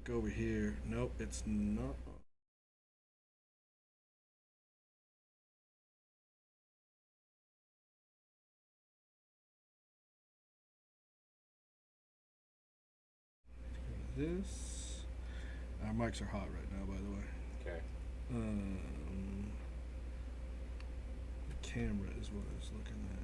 look over here. Nope, it's not. This. Our mics are hot right now, by the way. Okay. The camera is what I was looking at.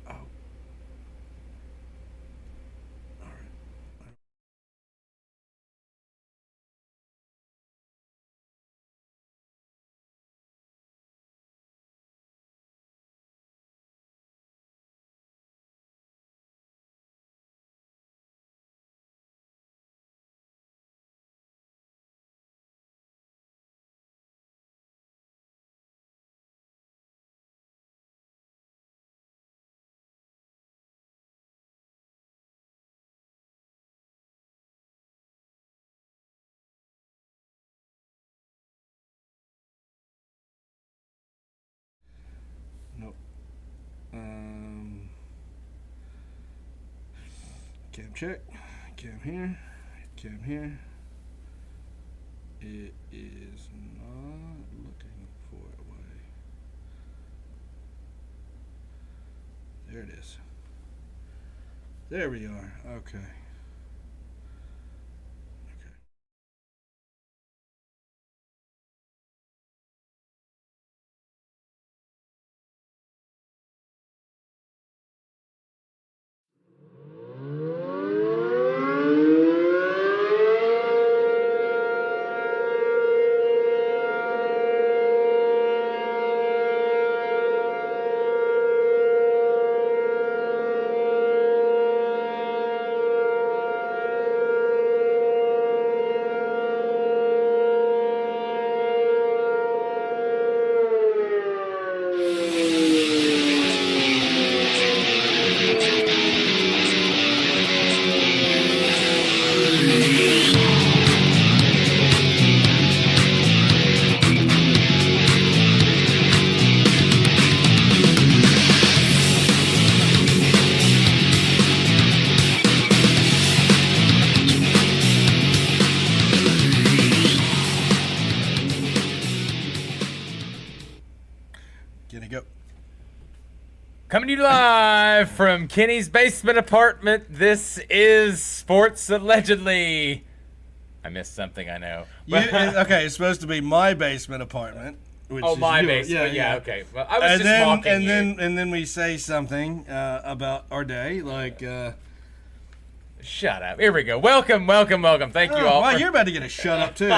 Oh. All right. Nope. Cam check. Cam here. Cam here. It is not looking for a way. There it is. There we are. Okay. Gonna go. Coming to you live from Kenny's basement apartment. This is Sports Allegedly. I missed something, I know. Okay, it's supposed to be my basement apartment. Which Oh, is my yours. basement. Yeah, okay. Well, I was just mocking you. And then we say something about our day, like. Shut up. Here we go. Welcome. Thank you all. Well, you're about to get a shut up too.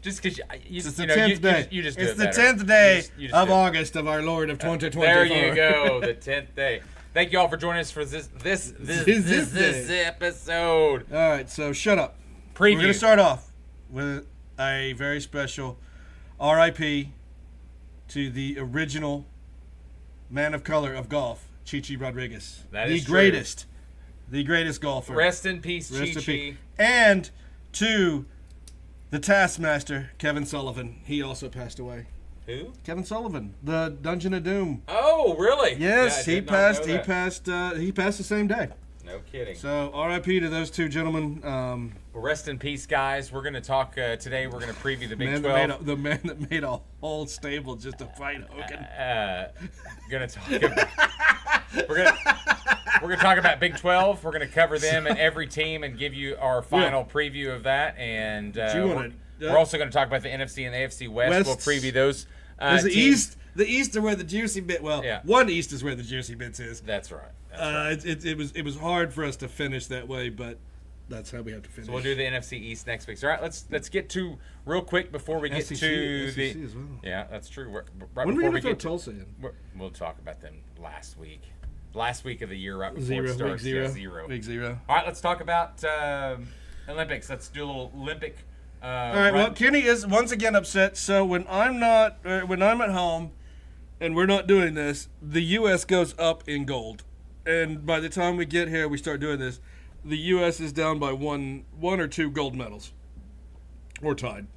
Just because It's the 10th day. You just do it's it the better. 10th day You just of do it. August of our Lord of 2024. There you go, the 10th day. Thank you all for joining us for this episode. All right, so shut up. Preview. We're going to start off with a very special RIP to the original man of color of golf, Chi-Chi Rodriguez. That is The greatest golfer. Rest in peace, Rest in Chi-Chi. peace. And to the Taskmaster, Kevin Sullivan. He also passed away. Who? Kevin Sullivan, the Dungeon of Doom. Oh, really? Yes, Yeah, I he did not know passed. He that. passed. He passed the same day. No kidding. So R.I.P. to those two gentlemen. Well, rest in peace, guys. We're going to talk today. We're going to preview the Big 12. The man that made a whole stable just to fight Hogan. Going to talk about. We're going to talk about Big 12. We're going to cover them and every team and give you our final preview of that. And we're also going to talk about the NFC and the AFC West. We'll preview those. The East. The East are where the juicy bit. Well, Yeah. one East is where the juicy bits is. That's right. It was hard for us to finish that way, but that's how we have to finish. So we'll do the NFC East next week. So, all right, let's get to real quick before we get SEC, to the. SEC as well. Yeah, that's true. Right When are we before going we to throw get Tulsa in? we'll talk about them last week. Last week of the year, right before Zero. it starts. Week zero. Yeah, zero. Week zero. All right, let's talk about Olympics. Let's do a little Olympic. All right. Well, Kenny is once again upset. So when I'm at home, and we're not doing this, the U.S. goes up in gold. And by the time we get here, we start doing this, the U.S. is down by one or two gold medals. Or tied.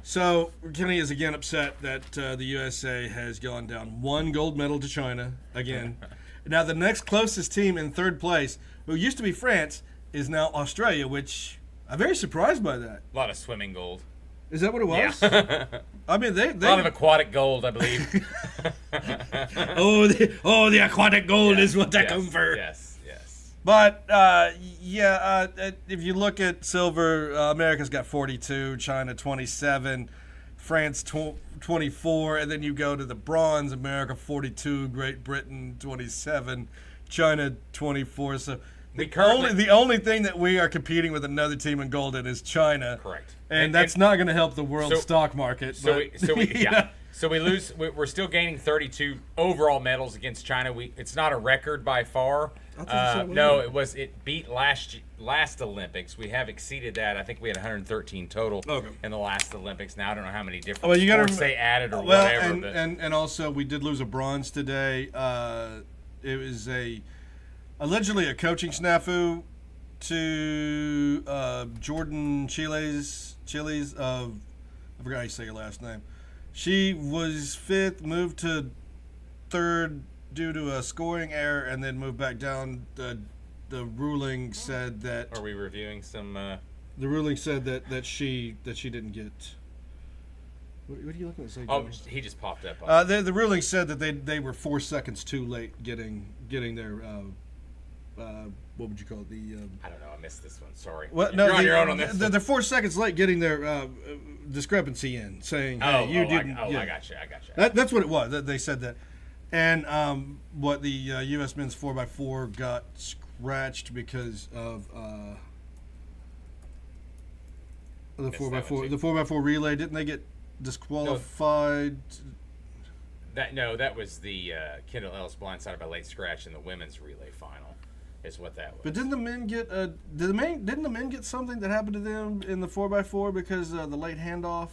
So Kenny is again upset that the USA has gone down 1 gold medal to China again. Now the next closest team in third place, who used to be France, is now Australia, which I'm very surprised by that. A lot of swimming gold. Is that what it was? Yeah. I mean, they A lot of aquatic gold, I believe. the aquatic gold is what I come for. Yes. But if you look at silver, America's got 42, China 27, France 24, and then you go to the bronze, America 42, Great Britain 27, China 24. So the only thing that we are competing with another team in gold in is China. Correct. And that's not going to help the world stock market. So we lose. We're still gaining 32 overall medals against China. It's not a record by far. No, it beat last Olympics. We have exceeded that. I think we had 113 total in the last Olympics. Now I don't know how many different sports they added or whatever. And also we did lose a bronze today. It was allegedly a coaching snafu to Jordan Chiles of, I forgot how you say your last name. She was 5th, moved to 3rd due to a scoring error, and then moved back down. The ruling said that. Are we reviewing some? The ruling said that she didn't get. What are you looking at? Oh, he just popped up. The ruling said that they were 4 seconds too late getting their. What would you call it? I don't know. I missed this one. Sorry. Well, no, you're on your own on this. They're 4 seconds late getting their discrepancy in, saying, "Hey, you didn't." I got you. That's what it was. They said that, and what the U.S. men's 4x4 got scratched because of the 4x4. The 4x4 relay, didn't they get disqualified? That was the Kendall Ellis blindsided by late scratch in the women's relay final. Is what that was. But didn't the men get didn't the men get something that happened to them in the 4x4 because the late handoff?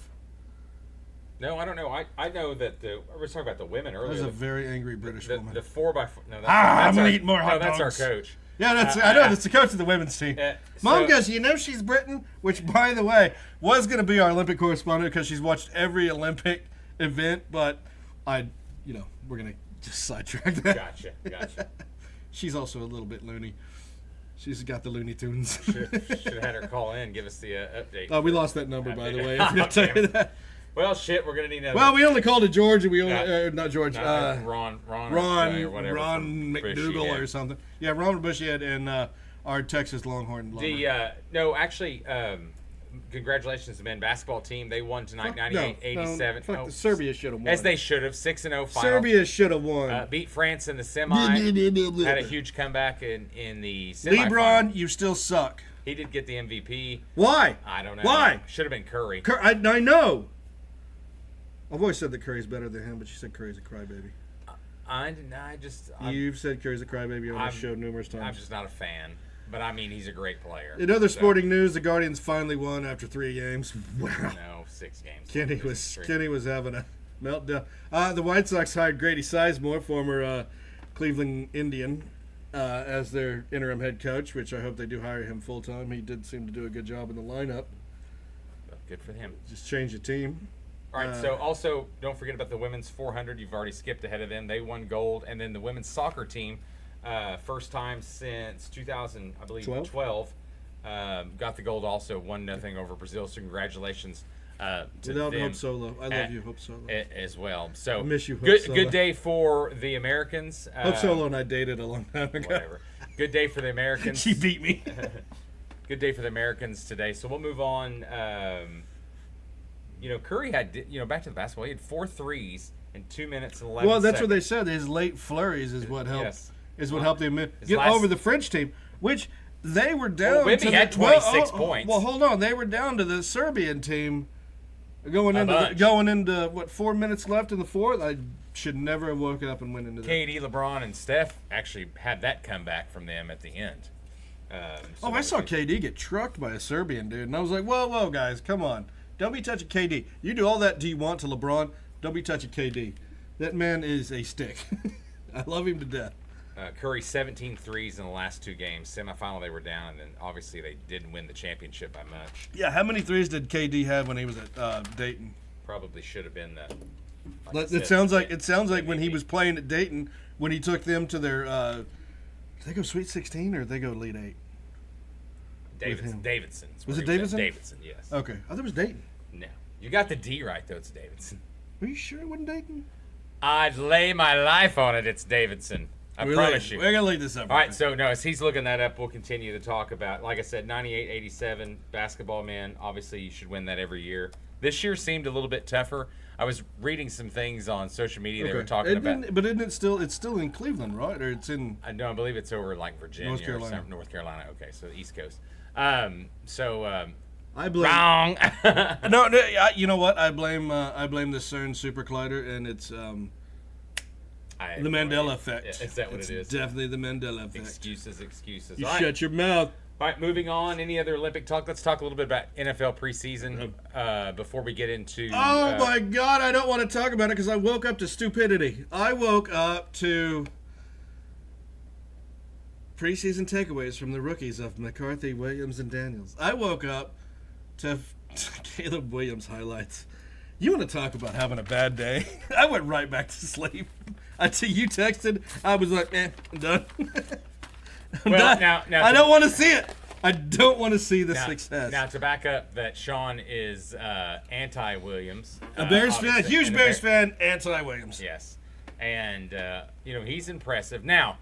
No, I don't know. I know that we were talking about the women earlier. There's a very angry British woman. The 4x4. No, I'm gonna eat more hot dogs. That's our coach. Yeah, I know. That's the coach of the women's team. Mom goes, she's Britain, which, by the way, was going to be our Olympic correspondent because she's watched every Olympic event. But we're going to just sidetrack that. Gotcha. She's also a little bit loony. She's got the Looney Tunes. Should have had her call in, give us the update. We lost that number, by the way. I forgot to tell you that. Well, shit, we're gonna need another. Well, we only called it George, and we only not George. Ron McDougal or something. Yeah, Ron Bushyhead and our Texas Longhorn. Congratulations to the men's basketball team. They won tonight, 98-87. Serbia should have won. As they should have, 6-0 final. Serbia should have won. Beat France in the semi. Had a huge comeback in the semifinal. LeBron, you still suck. He did get the MVP. Why? I don't know. Why? Should have been Curry. I know. I've always said that Curry's better than him, but you said Curry's a crybaby. You've said Curry's a crybaby on this show numerous times. I'm just not a fan. But, I mean, he's a great player. In other sporting news, the Guardians finally won after 3 games. Wow. No, 6 games. Kenny was having a meltdown. The White Sox hired Grady Sizemore, former Cleveland Indian, as their interim head coach, which I hope they do hire him full-time. He did seem to do a good job in the lineup. Well, good for him. Just change the team. All right, so also don't forget about the women's 400. You've already skipped ahead of them. They won gold. And then the women's soccer team, first time since 2012, got the gold also, 1-0 over Brazil. So congratulations to Without them. Hope Solo. I love you, Hope Solo. As well. So I miss you, Hope Solo. Good day for the Americans. Hope Solo and I dated a long time ago. Whatever. Good day for the Americans. She beat me. Good day for the Americans today. So we'll move on. Curry had, back to the basketball, he had 4 threes in 2 minutes and 11 seconds. Well, that's what they said. His late flurries is what helped. Yes. Is what helped him get over the French team, which they were down. Wimby had 26 points. Well, hold on. They were down to the Serbian team going into what, 4 minutes left in the fourth. I should never have woken up and went into that. KD, LeBron, and Steph actually had that comeback from them at the end. I saw KD get trucked by a Serbian dude, and I was like, whoa, guys, come on. Don't be touching KD. You do all that do you want to LeBron. Don't be touching KD. That man is a stick. I love him to death. Curry 17 threes in the last 2 games. Semifinal they were down, and then obviously they didn't win the championship by much. Yeah, how many threes did KD have when he was at Dayton? Probably should have been the. It sounds like when he was playing at Dayton, when he took them to their, did they go Sweet 16 or did they go Elite 8? Davidson. Was it Davidson? Davidson, yes. Okay, I thought it was Dayton. No, you got the D right though. It's Davidson. Are you sure it wasn't Dayton? I'd lay my life on it. It's Davidson. I promise you. We're gonna leave this up. All right, so no, as he's looking that up, we'll continue to talk about. Like I said, 98-87 basketball man. Obviously, you should win that every year. This year seemed a little bit tougher. I was reading some things on social media. They were talking about. But isn't it still? It's still in Cleveland, right? Or it's in? I believe it's over like Virginia North Carolina. or North Carolina. Okay, so the East Coast. I blame. Wrong. No, you know what? I blame the CERN super collider, and it's the Mandela effect. Is that what it's it is? Definitely the Mandela effect. Excuses. You shut your mouth. All right, moving on. Any other Olympic talk? Let's talk a little bit about NFL preseason before we get into. Oh my God! I don't want to talk about it because I woke up to stupidity. I woke up to preseason takeaways from the rookies of McCarthy, Williams, and Daniels. I woke up to Caleb Williams highlights. You want to talk about having a bad day? I went right back to sleep. Until you texted, I was like, I'm done. I'm done. Now, I don't want to see it. I don't want to see the success. Now, to back up that Sean is anti-Williams. A Bears fan, huge Bears fan, anti-Williams. Yes. And, he's impressive. Now,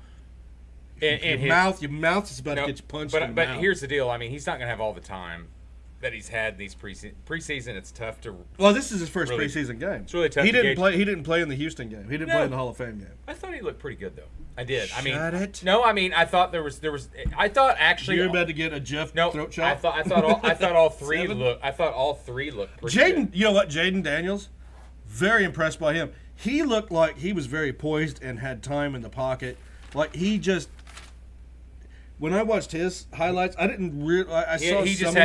your mouth is about to get you punched in the mouth. But here's the deal. I mean, he's not going to have all the time that he's had these preseason. It's tough to. Well, this is his first preseason game. It's really tough. He didn't play in the Houston game. He didn't play in the Hall of Fame game. I thought he looked pretty good though. I did. Shut it. No, I thought there was. I thought actually. You're about to get a Jeff throat chop. I thought all three looked. I thought all 3 looked pretty good. You know what? Jaden Daniels, very impressed by him. He looked like he was very poised and had time in the pocket. Like he just. When I watched his highlights, I didn't really. He just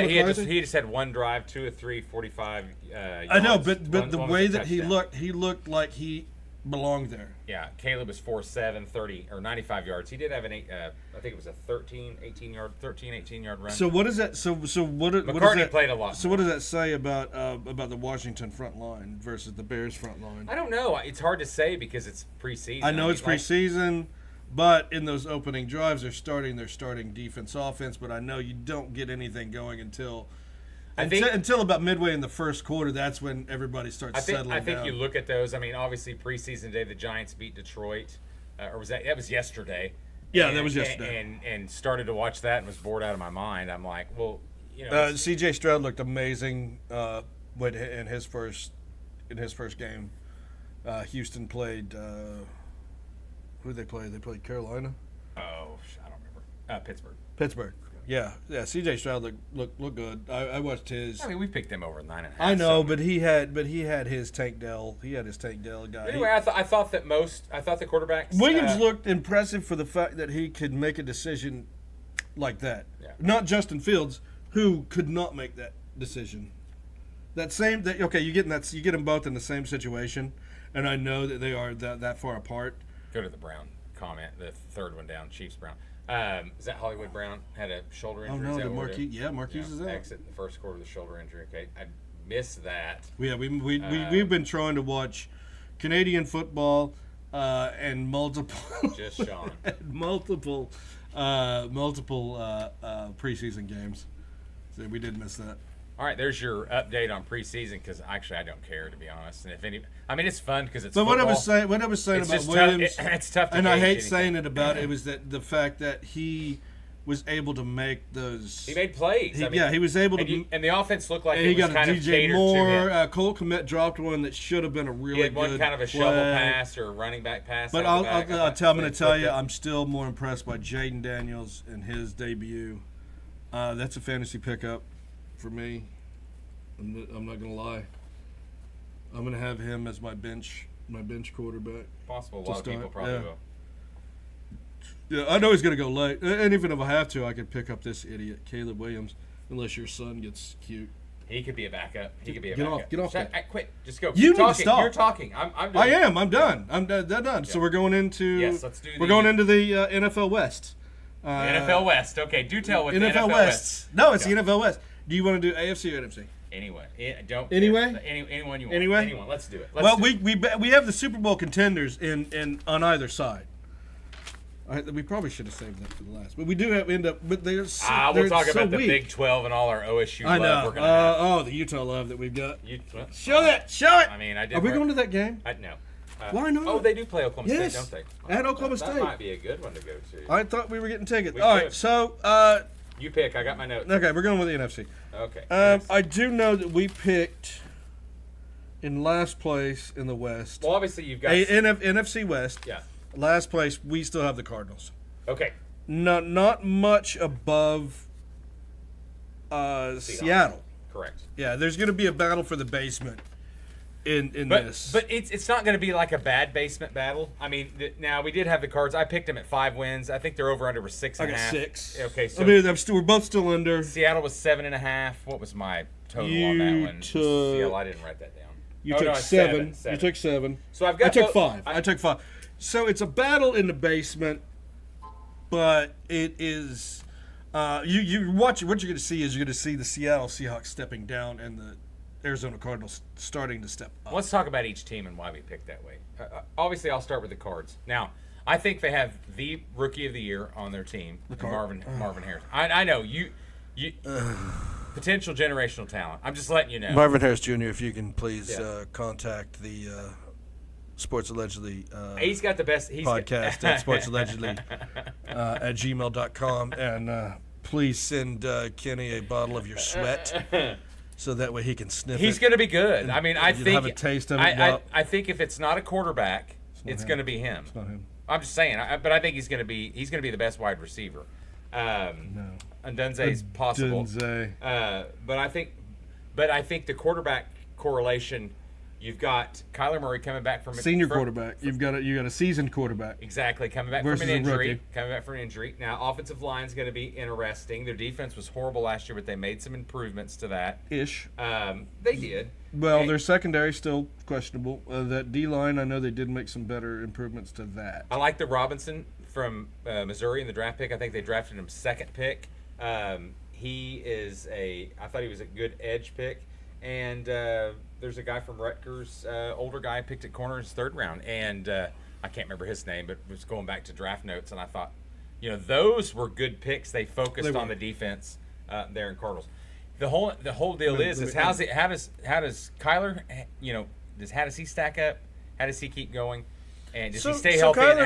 had one drive, 2 of 3, 45 yards. I know, but the way that he looked like he belonged there. Yeah, Caleb was 4.7, 30 or 95 yards. He did have an I think it was a 18 yard run. So what is that? So what? McCartney played a lot. So what does that say about the Washington front line versus the Bears front line? I don't know. It's hard to say because it's preseason. I know it's preseason. But in those opening drives, they're starting defense, offense. But I know you don't get anything going until about midway in the first quarter. That's when everybody starts settling down. I think you look at those. I mean, obviously preseason day, the Giants beat Detroit, or was that was yesterday? Yeah, that was yesterday. And started to watch that and was bored out of my mind. I'm like, well, C.J. Stroud looked amazing in his first game. Houston played. Who did they play? They played Carolina. Oh, I don't remember. Pittsburgh. Yeah. C.J. Stroud looked good. I watched his. I mean, we picked him over 9.5. I know, but he had his Tank Dell. He had his Tank Dell guy. Anyway, I thought the quarterbacks. Williams looked impressive for the fact that he could make a decision like that. Yeah. Not Justin Fields, who could not make that decision. You get them both in the same situation, and I know that they are that far apart. Go to the Brown comment, the third one down, Chiefs Brown. Is that Hollywood Brown had a shoulder injury? Oh no, Marquise is out. Exit in the first quarter with a shoulder injury. Okay, I missed that. Yeah, we've been trying to watch Canadian football and multiple just Sean multiple preseason games. So we did miss that. All right, there's your update on preseason because actually I don't care, to be honest. And it's fun because it's. But football. What I was saying about Williams, it's tough. And I hate saying it about it was that the fact that he was able to make those. He made plays. He was able to. And the offense looked like and it he was got kind a of DJ catered Moore. to him. Cole Kmet dropped one that should have been a really good. He had one kind of a shovel pass or a running back pass. But I'm going to tell you, I'm still more impressed by Jaden Daniels and his debut. That's a fantasy pickup for me. I'm not gonna lie. I'm gonna have him as my bench quarterback. Possible. A lot of people probably will. Yeah, I know he's gonna go late. And even if I have to, I could pick up this idiot, Caleb Williams, unless your son gets cute. He could be a backup. He could be a Get backup. off. Get off that. Quit. Just go. You Keep need to talking. stop. You're talking. I'm doing I am. I'm done. I'm done. Yeah. So we're going into. Yes, let's do. We're going into the NFL West. NFL West. Okay, do tell what NFL the NFL West. No, it's the NFL West. Do you want to do AFC or NFC? Anyway, don't. Anyway? Anyone you want. Anyway? Anyone. Let's do it. We have the Super Bowl contenders in on either side. We probably should have saved that for the last, but we do have end up. But they're we'll talk so about the weak. Big 12 and all our OSU I know. love we're gonna have. The Utah love that we've got. Well, Show it. I mean, I did. Are we going to that game? No. Why not? Oh, they do play Oklahoma Yes. State, don't they? At Oklahoma State. That might be a good one to go to. I thought we were getting tickets. We All right, could. so You pick. I got my notes. okay, we're going with the NFC. Okay. I do know that we picked in last place in the West. Well, obviously you've got NFC West. Yeah. Last place, we still have the Cardinals. Okay. Not much above Seattle. Correct. Yeah, there's going to be a battle for the basement in this. But it's not going to be like a bad basement battle. I mean, now we did have the Cards. I picked them at 5 wins. I think they're over under was 6.5. I got 6. Okay, so I mean, we're both still under. Seattle was 7.5. What was my total on that one? Seattle, I didn't write that down. You took 7. You took 7. So I've got. I took 5. I took 5. So it's a battle in the basement, but it is. You watch. What you're going to see is you're going to see the Seattle Seahawks stepping down and the Arizona Cardinals starting to step up. Let's talk about each team and why we picked that way. Obviously, I'll start with the Cards. Now, I think they have the Rookie of the Year on their team, Marvin Harris. I know you potential generational talent. I'm just letting you know. Marvin Harris Jr., if you can please contact the Sports Allegedly he's got the best podcast at sportsallegedly at gmail.com, and please send Kenny a bottle of your sweat. So that way he can sniff it. He's going to be good. I mean, I think have a taste of it. I think if it's not a quarterback, it's going to be him. It's not him. I'm just saying, but I think he's going to be the best wide receiver. No. And Dunze's possible. But I think the quarterback correlation. You've got Kyler Murray coming back from senior quarterback. You got a seasoned quarterback. Exactly, coming back versus from an injury. Rookie. Coming back from an injury. Now, offensive line is going to be interesting. Their defense was horrible last year, but they made some improvements to that. Ish. They did. Well, their secondary still questionable. That D line, I know they did make some better improvements to that. I like the Robinson from Missouri in the draft pick. I think they drafted him second pick. I thought he was a good edge pick. And there's a guy from Rutgers, older guy, picked at corner in his 3rd round. And I can't remember his name, but was going back to draft notes. And I thought, those were good picks. They focused on the defense there in Cardinals. The whole deal is how does Kyler, how does he stack up? How does he keep going? And does he stay healthy? And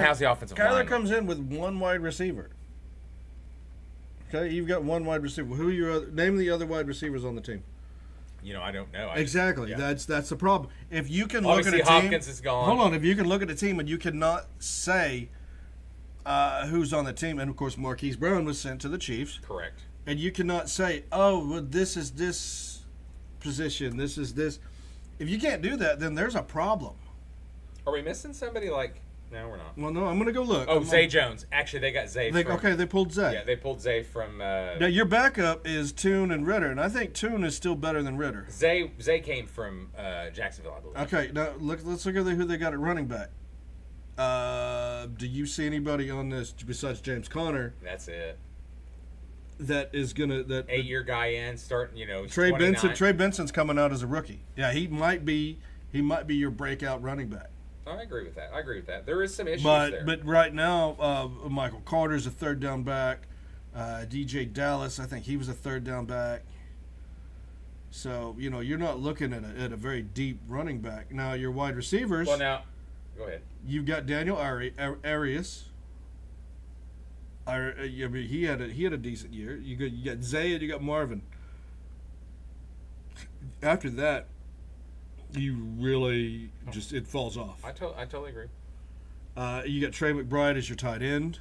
how's the offensive line? Kyler comes in with one wide receiver. Okay, you've got one wide receiver. Who are your name the other wide receivers on the team? I don't know. Exactly. Yeah. That's the problem. If you can Obviously, look at a team, Hopkins is gone. Hold on. If you can look at a team and you cannot say who's on the team, and of course Marquise Brown was sent to the Chiefs. Correct. And you cannot say, oh, well, this is this position, this is this. If you can't do that, then there's a problem. Are we missing somebody like? No, we're not. Well, no, I'm going to go look. Zay Jones. Actually, they got Zay. They pulled Zay. Yeah, they pulled Zay from. Now, your backup is Toon and Ritter, and I think Toon is still better than Ritter. Zay came from Jacksonville, I believe. Okay, now let's look at who they got at running back. Do you see anybody on this besides James Conner? That's it. That is gonna 8-year guy in starting. Trey 29. Benson. Trey Benson's coming out as a rookie. Yeah, he might be your breakout running back. I agree with that. There is some issues there. But right now, Michael Carter's a 3rd down back. DJ Dallas, I think he was a 3rd down back. So you're not looking at a very deep running back. Now your wide receivers. Well, now, go ahead. You've got Daniel Arias. I mean, he had a decent year. You got Zay and you got Marvin. After that, you really it falls off. I totally agree. You got Trey McBride as your tight end.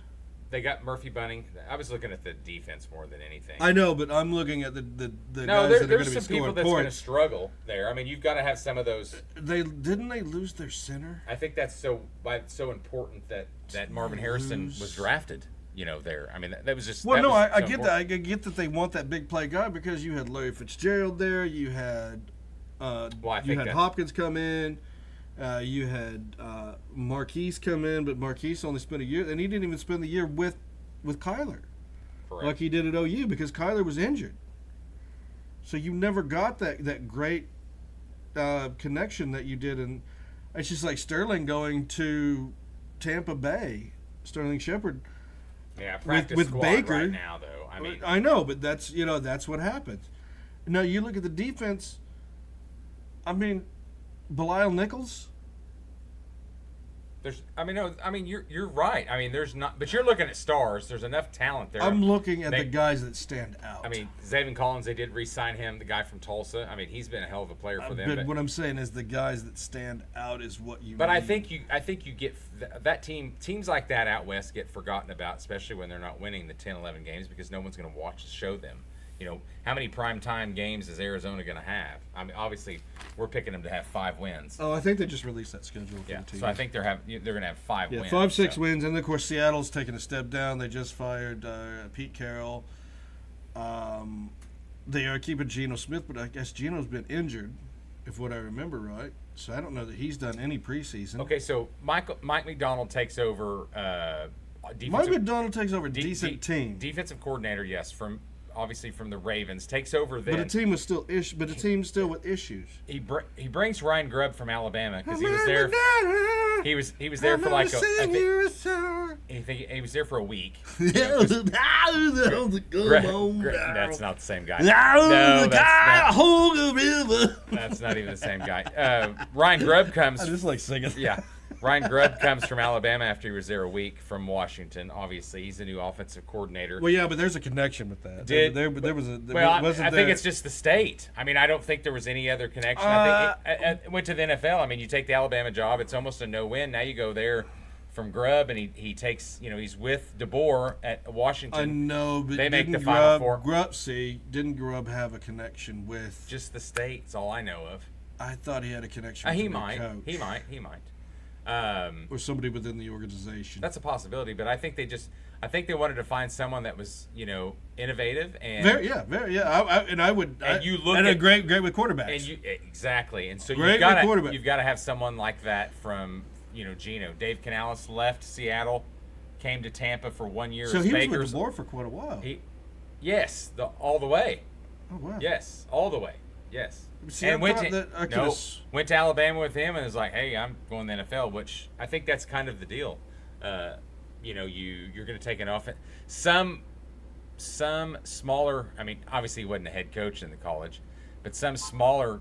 They got Murphy Bunting. I was looking at the defense more than anything. I know, but I'm looking at the guys that are going to be there's some scoring people that's going to struggle there. I mean, you've got to have some of those. Didn't they lose their center? I think that's so important that Marvin Harrison was drafted. there. I mean, that was just. Well, that no, was I so get that. I important. get that they want that big play guy because you had Larry Fitzgerald there. You had Hopkins come in. You had Marquise come in, but Marquise only spent a year, and he didn't even spend the year with Kyler, Correct. like he did at OU because Kyler was injured. So you never got that great connection that you did, and it's just like Sterling going to Tampa Bay. Sterling Shepard. Yeah, practice with squad Baker right now, though. I mean, I know, but that's what happens. Now you look at the defense. I mean, Belial Nichols. You're right. I mean, there's not, but you're looking at stars. There's enough talent there. I'm looking at the guys that stand out. I mean, Zaven Collins, they did re-sign him, the guy from Tulsa. I mean, he's been a hell of a player for them. But what I'm saying is the guys that stand out is what you. But need. I think you get that teams like that out west get forgotten about, especially when they're not winning the 10, 11 games because no one's going to watch the show them. How many primetime games is Arizona going to have? I mean, obviously, we're picking them to have 5 wins. Oh, I think they just released that schedule for the team. So I think they're going to have 5 wins. 5-6 wins, and of course Seattle's taking a step down. They just fired Pete Carroll. They are keeping Geno Smith, but I guess Geno's been injured, if what I remember right. So I don't know that he's done any preseason. Okay, so Mike McDonald takes over. Mike McDonald takes over decent team. Defensive coordinator, yes, from the Ravens, takes over then. But the team was still But the team's still with issues. He brings Ryan Grubb from Alabama because he was there. He was there for like he was there for a week. That's not the same guy. No, that's not even the same guy. Ryan Grubb comes. I just like singing. Yeah. Ryan Grubb comes from Alabama after he was there a week from Washington. Obviously, he's the new offensive coordinator. Well, yeah, but there's a connection with that. I think it's just the state. I mean, I don't think there was any other connection. I think it went to the NFL. I mean, you take the Alabama job, it's almost a no-win. Now you go there from Grubb, and he takes, he's with DeBoer at Washington. I know, but they make the Final Four. Didn't Grubb have a connection with? Just the state. That's all I know of. I thought he had a connection with He the might. coach. He might. Or somebody within the organization. That's a possibility, but I think they wanted to find someone that was, innovative and I would. A great with quarterbacks. And exactly, and so you've got to have someone like that from Geno. Dave Canales left Seattle, came to Tampa for 1 year. So he was with DeBoer for quite a while. All the way. Oh wow. Yes, all the way. Yes. See, and went to Alabama with him and was like, hey, I'm going to the NFL, which I think that's kind of the deal. You're going to take an offense. Some smaller, I mean, obviously he wasn't a head coach in the college, but some smaller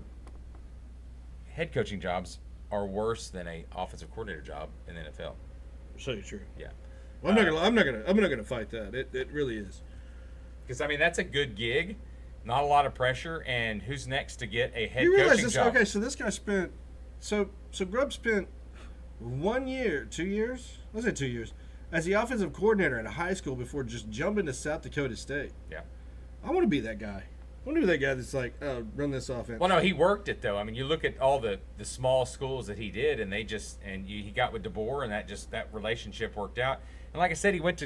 head coaching jobs are worse than a offensive coordinator job in the NFL. So true. Yeah. Well, I'm not gonna fight that. It really is. Because I mean that's a good gig. Not a lot of pressure, and who's next to get a head you realize coaching this, job? Okay, so this guy spent, so Grubb spent 1 year, 2 years, let's say 2 years, as the offensive coordinator at a high school before just jumping to South Dakota State. Yeah. I want to be that guy. I want to be that guy that's like, run this offense. Well, no, he worked it though. I mean, you look at all the small schools that he did, and he got with DeBoer, and that relationship worked out. And like I said, he went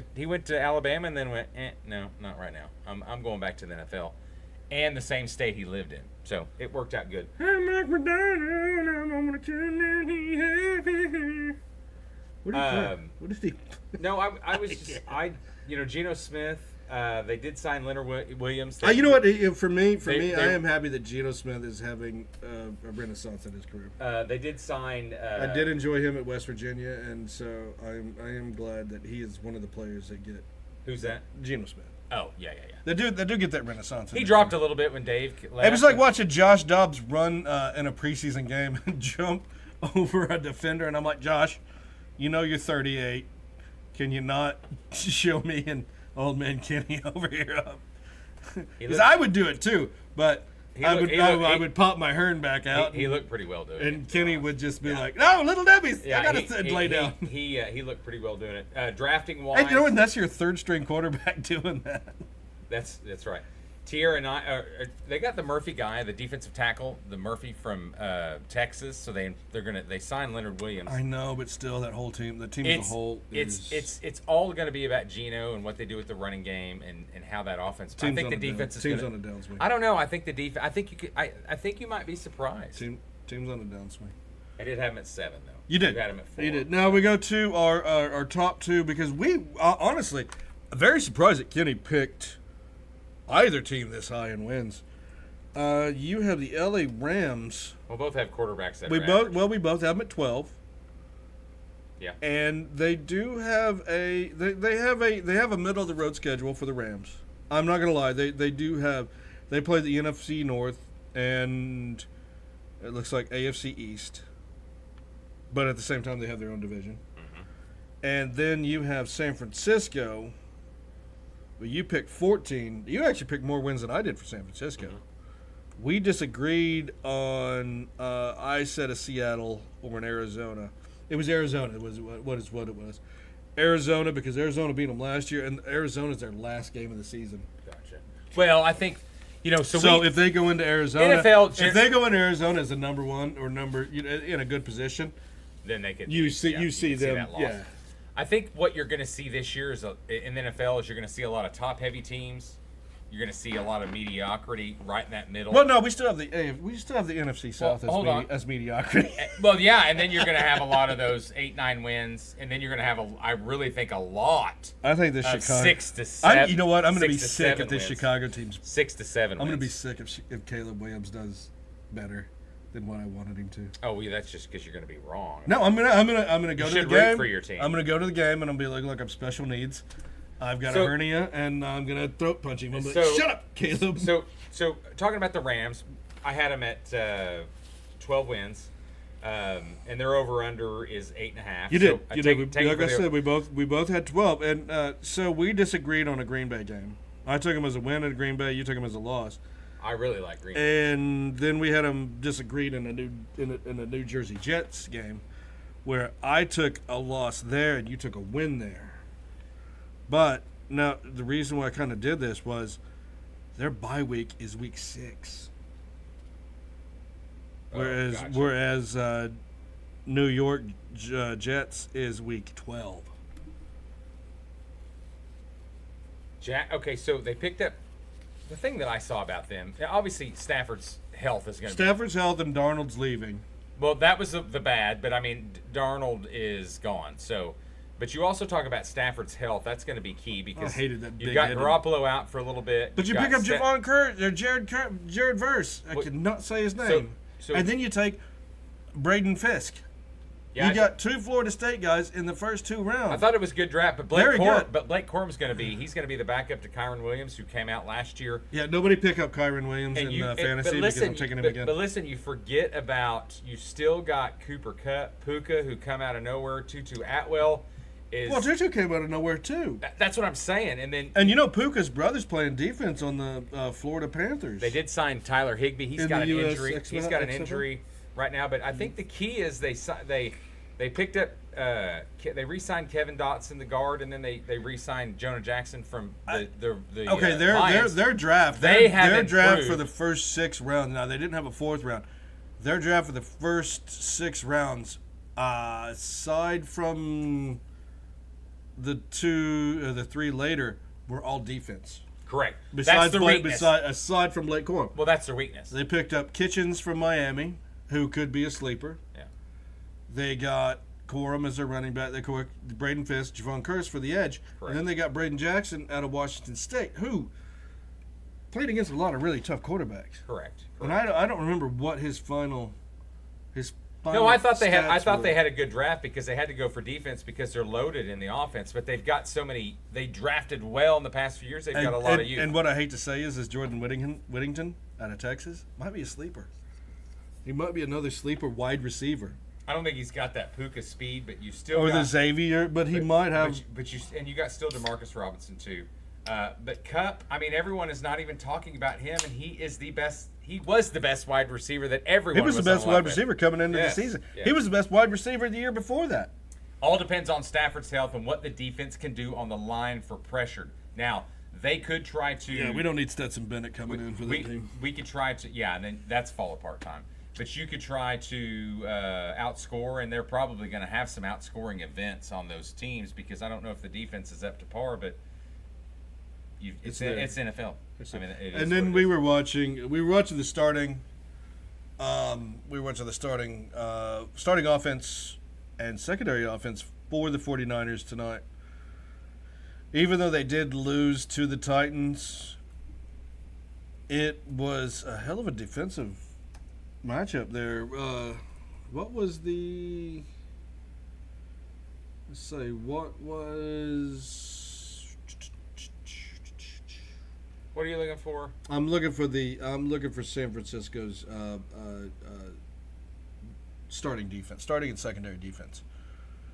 to Alabama, and then went, no, not right now. I'm going back to the NFL. And the same state he lived in. So it worked out good. What did he No, I was just, Geno Smith, they did sign Leonard Williams. You know what? For me, I am happy that Geno Smith is having a renaissance in his career. They did sign. I did enjoy him at West Virginia, and so I am glad that he is one of the players that get. Who's that? Geno Smith. Oh, yeah. They do get that renaissance. He dropped a little bit when Dave left. It was like watching Josh Dobbs run in a preseason game and jump over a defender, and I'm like, Josh, you're 38. Can you not show me an old man Kenny over here up? Because I would do it too, but I would pop my Hearn back out. He looked pretty well doing it. And Kenny would just be like, "No, little Debbie's, I gotta lay down." He looked pretty well doing it. Drafting wise, and that's your third string quarterback doing that. That's right. Tier and I, they got the Murphy guy, the defensive tackle, the Murphy from Texas. So they signed Leonard Williams. I know, but still, that whole team, the team as a whole, it's all going to be about Geno and what they do with the running game and how that offense. I think the defense is team's on a downswing. I don't know. I think the defense. I think you might be surprised. Team's on a downswing. I did have him at 7 though. You did. You had him at 4. You did. Now we go to our top 2 because we honestly very surprised that Kenny picked either team this high in wins. You have the LA Rams. We'll both have quarterbacks that we both have them at 12. Yeah. And they do have they have a middle of the road schedule for the Rams. I'm not gonna lie, they play the NFC North and it looks like AFC East. But at the same time they have their own division. Mm-hmm. And then you have San Francisco. But you picked 14. You actually picked more wins than I did for San Francisco. Mm-hmm. We disagreed on. I said a Seattle or an Arizona. It was Arizona. It was what it was. Arizona because Arizona beat them last year, and Arizona's their last game of the season. Gotcha. Well, I think So if they go into Arizona, if they go into Arizona as a number 1 or in a good position, then they could. You see them. That loss. Yeah. I think what you're going to see this year is in the NFL is you're going to see a lot of top-heavy teams. You're going to see a lot of mediocrity right in that middle. Well, no, we still have the NFC South as mediocrity. Well, yeah, and then you're going to have a lot of those 8-9 wins, and then you're going to have I really think a lot. I think this Chicago 6 to 7. You know what? I'm going to be sick if this Chicago team's 6 to 7. I'm going to be sick if Caleb Williams does better than what I wanted him to. Oh, well, that's just because you're going to be wrong. No, I'm gonna go to the game. Root for your team. I'm gonna go to the game and I'm gonna be like, look, I'm special needs. I've got a hernia and I'm gonna throat punch him. I'm like, shut up, Caleb. So talking about the Rams, I had them at 12 wins, and their over under is 8.5. You did. Like I said, we both had 12, and so we disagreed on a Green Bay game. I took him as a win at Green Bay. You took him as a loss. I really like Green Bay. And then we had them disagreed in a New Jersey Jets game, where I took a loss there and you took a win there. But now the reason why I kind of did this was their bye week is week 6, whereas New York Jets is week 12. Okay, so they picked up. The thing that I saw about them, obviously Stafford's health is going to be... Stafford's health and Darnold's leaving. Well, that was the bad, but I mean, Darnold is gone. So, but you also talk about Stafford's health. That's going to be key because I hated that you've got Garoppolo out for a little bit. But you pick up Javon Curse or Jared Verse. I cannot say his name. And then you take Braden Fisk. Yeah, you got 2 Florida State guys in the first 2 rounds. I thought it was a good draft, but Blake Corum's going to be the backup to Kyron Williams, who came out last year. Yeah, nobody pick up Kyron Williams in fantasy because I'm taking him again. But listen, you forget about you still got Cooper Kupp, Puka, who come out of nowhere. Tutu Atwell Tutu came out of nowhere too. That's what I'm saying. And Puka's brother's playing defense on the Florida Panthers. They did sign Tyler Higbee. He's got an injury. He's got an injury right now, but I think the key is they picked up they re-signed Kevin Dotson, the guard, and then they re-signed Jonah Jackson from the Lions. Their draft their draft for the first 6 rounds. Now they didn't have a 4th round. Their draft for the first 6 rounds, aside from the 3 later, were all defense. Correct. Aside from Blake Corum. Well, that's their weakness. They picked up Kitchens from Miami, who could be a sleeper. Yeah. They got Corum as their running back. They got Braden Fisk, Javon Curse for the edge. Correct. And then they got Braden Jackson out of Washington State, who played against a lot of really tough quarterbacks. Correct. And I don't remember what his final No, I thought they had a good draft because they had to go for defense because they're loaded in the offense. But they've got so many. They drafted well in the past few years. They've got a lot of youth. And what I hate to say is Jordan Whittington out of Texas might be a sleeper. He might be another sleeper wide receiver. I don't think he's got that Puka speed, but you still the Xavier, but he might have. But you got still DeMarcus Robinson too. But Kupp, I mean, everyone is not even talking about him, and he is the best. He was the best wide receiver that everyone. He was the best wide receiver coming into the season. Yes. He was the best wide receiver the year before that. All depends on Stafford's health and what the defense can do on the line for pressure. Now, They could try to. Yeah, we don't need Stetson Bennett coming in for that team. We could try to. Yeah, and then that's fall apart time. But you could try to outscore, and they're probably going to have some outscoring events on those teams because I don't know if the defense is up to par, but it's NFL. I mean, and then we were watching the starting. We were watching the starting offense and secondary offense for the 49ers tonight. Even though they did lose to the Titans, it was a hell of a defensive matchup there. What was the? Let's say what was. What are you looking for? I'm looking for San Francisco's starting and secondary defense.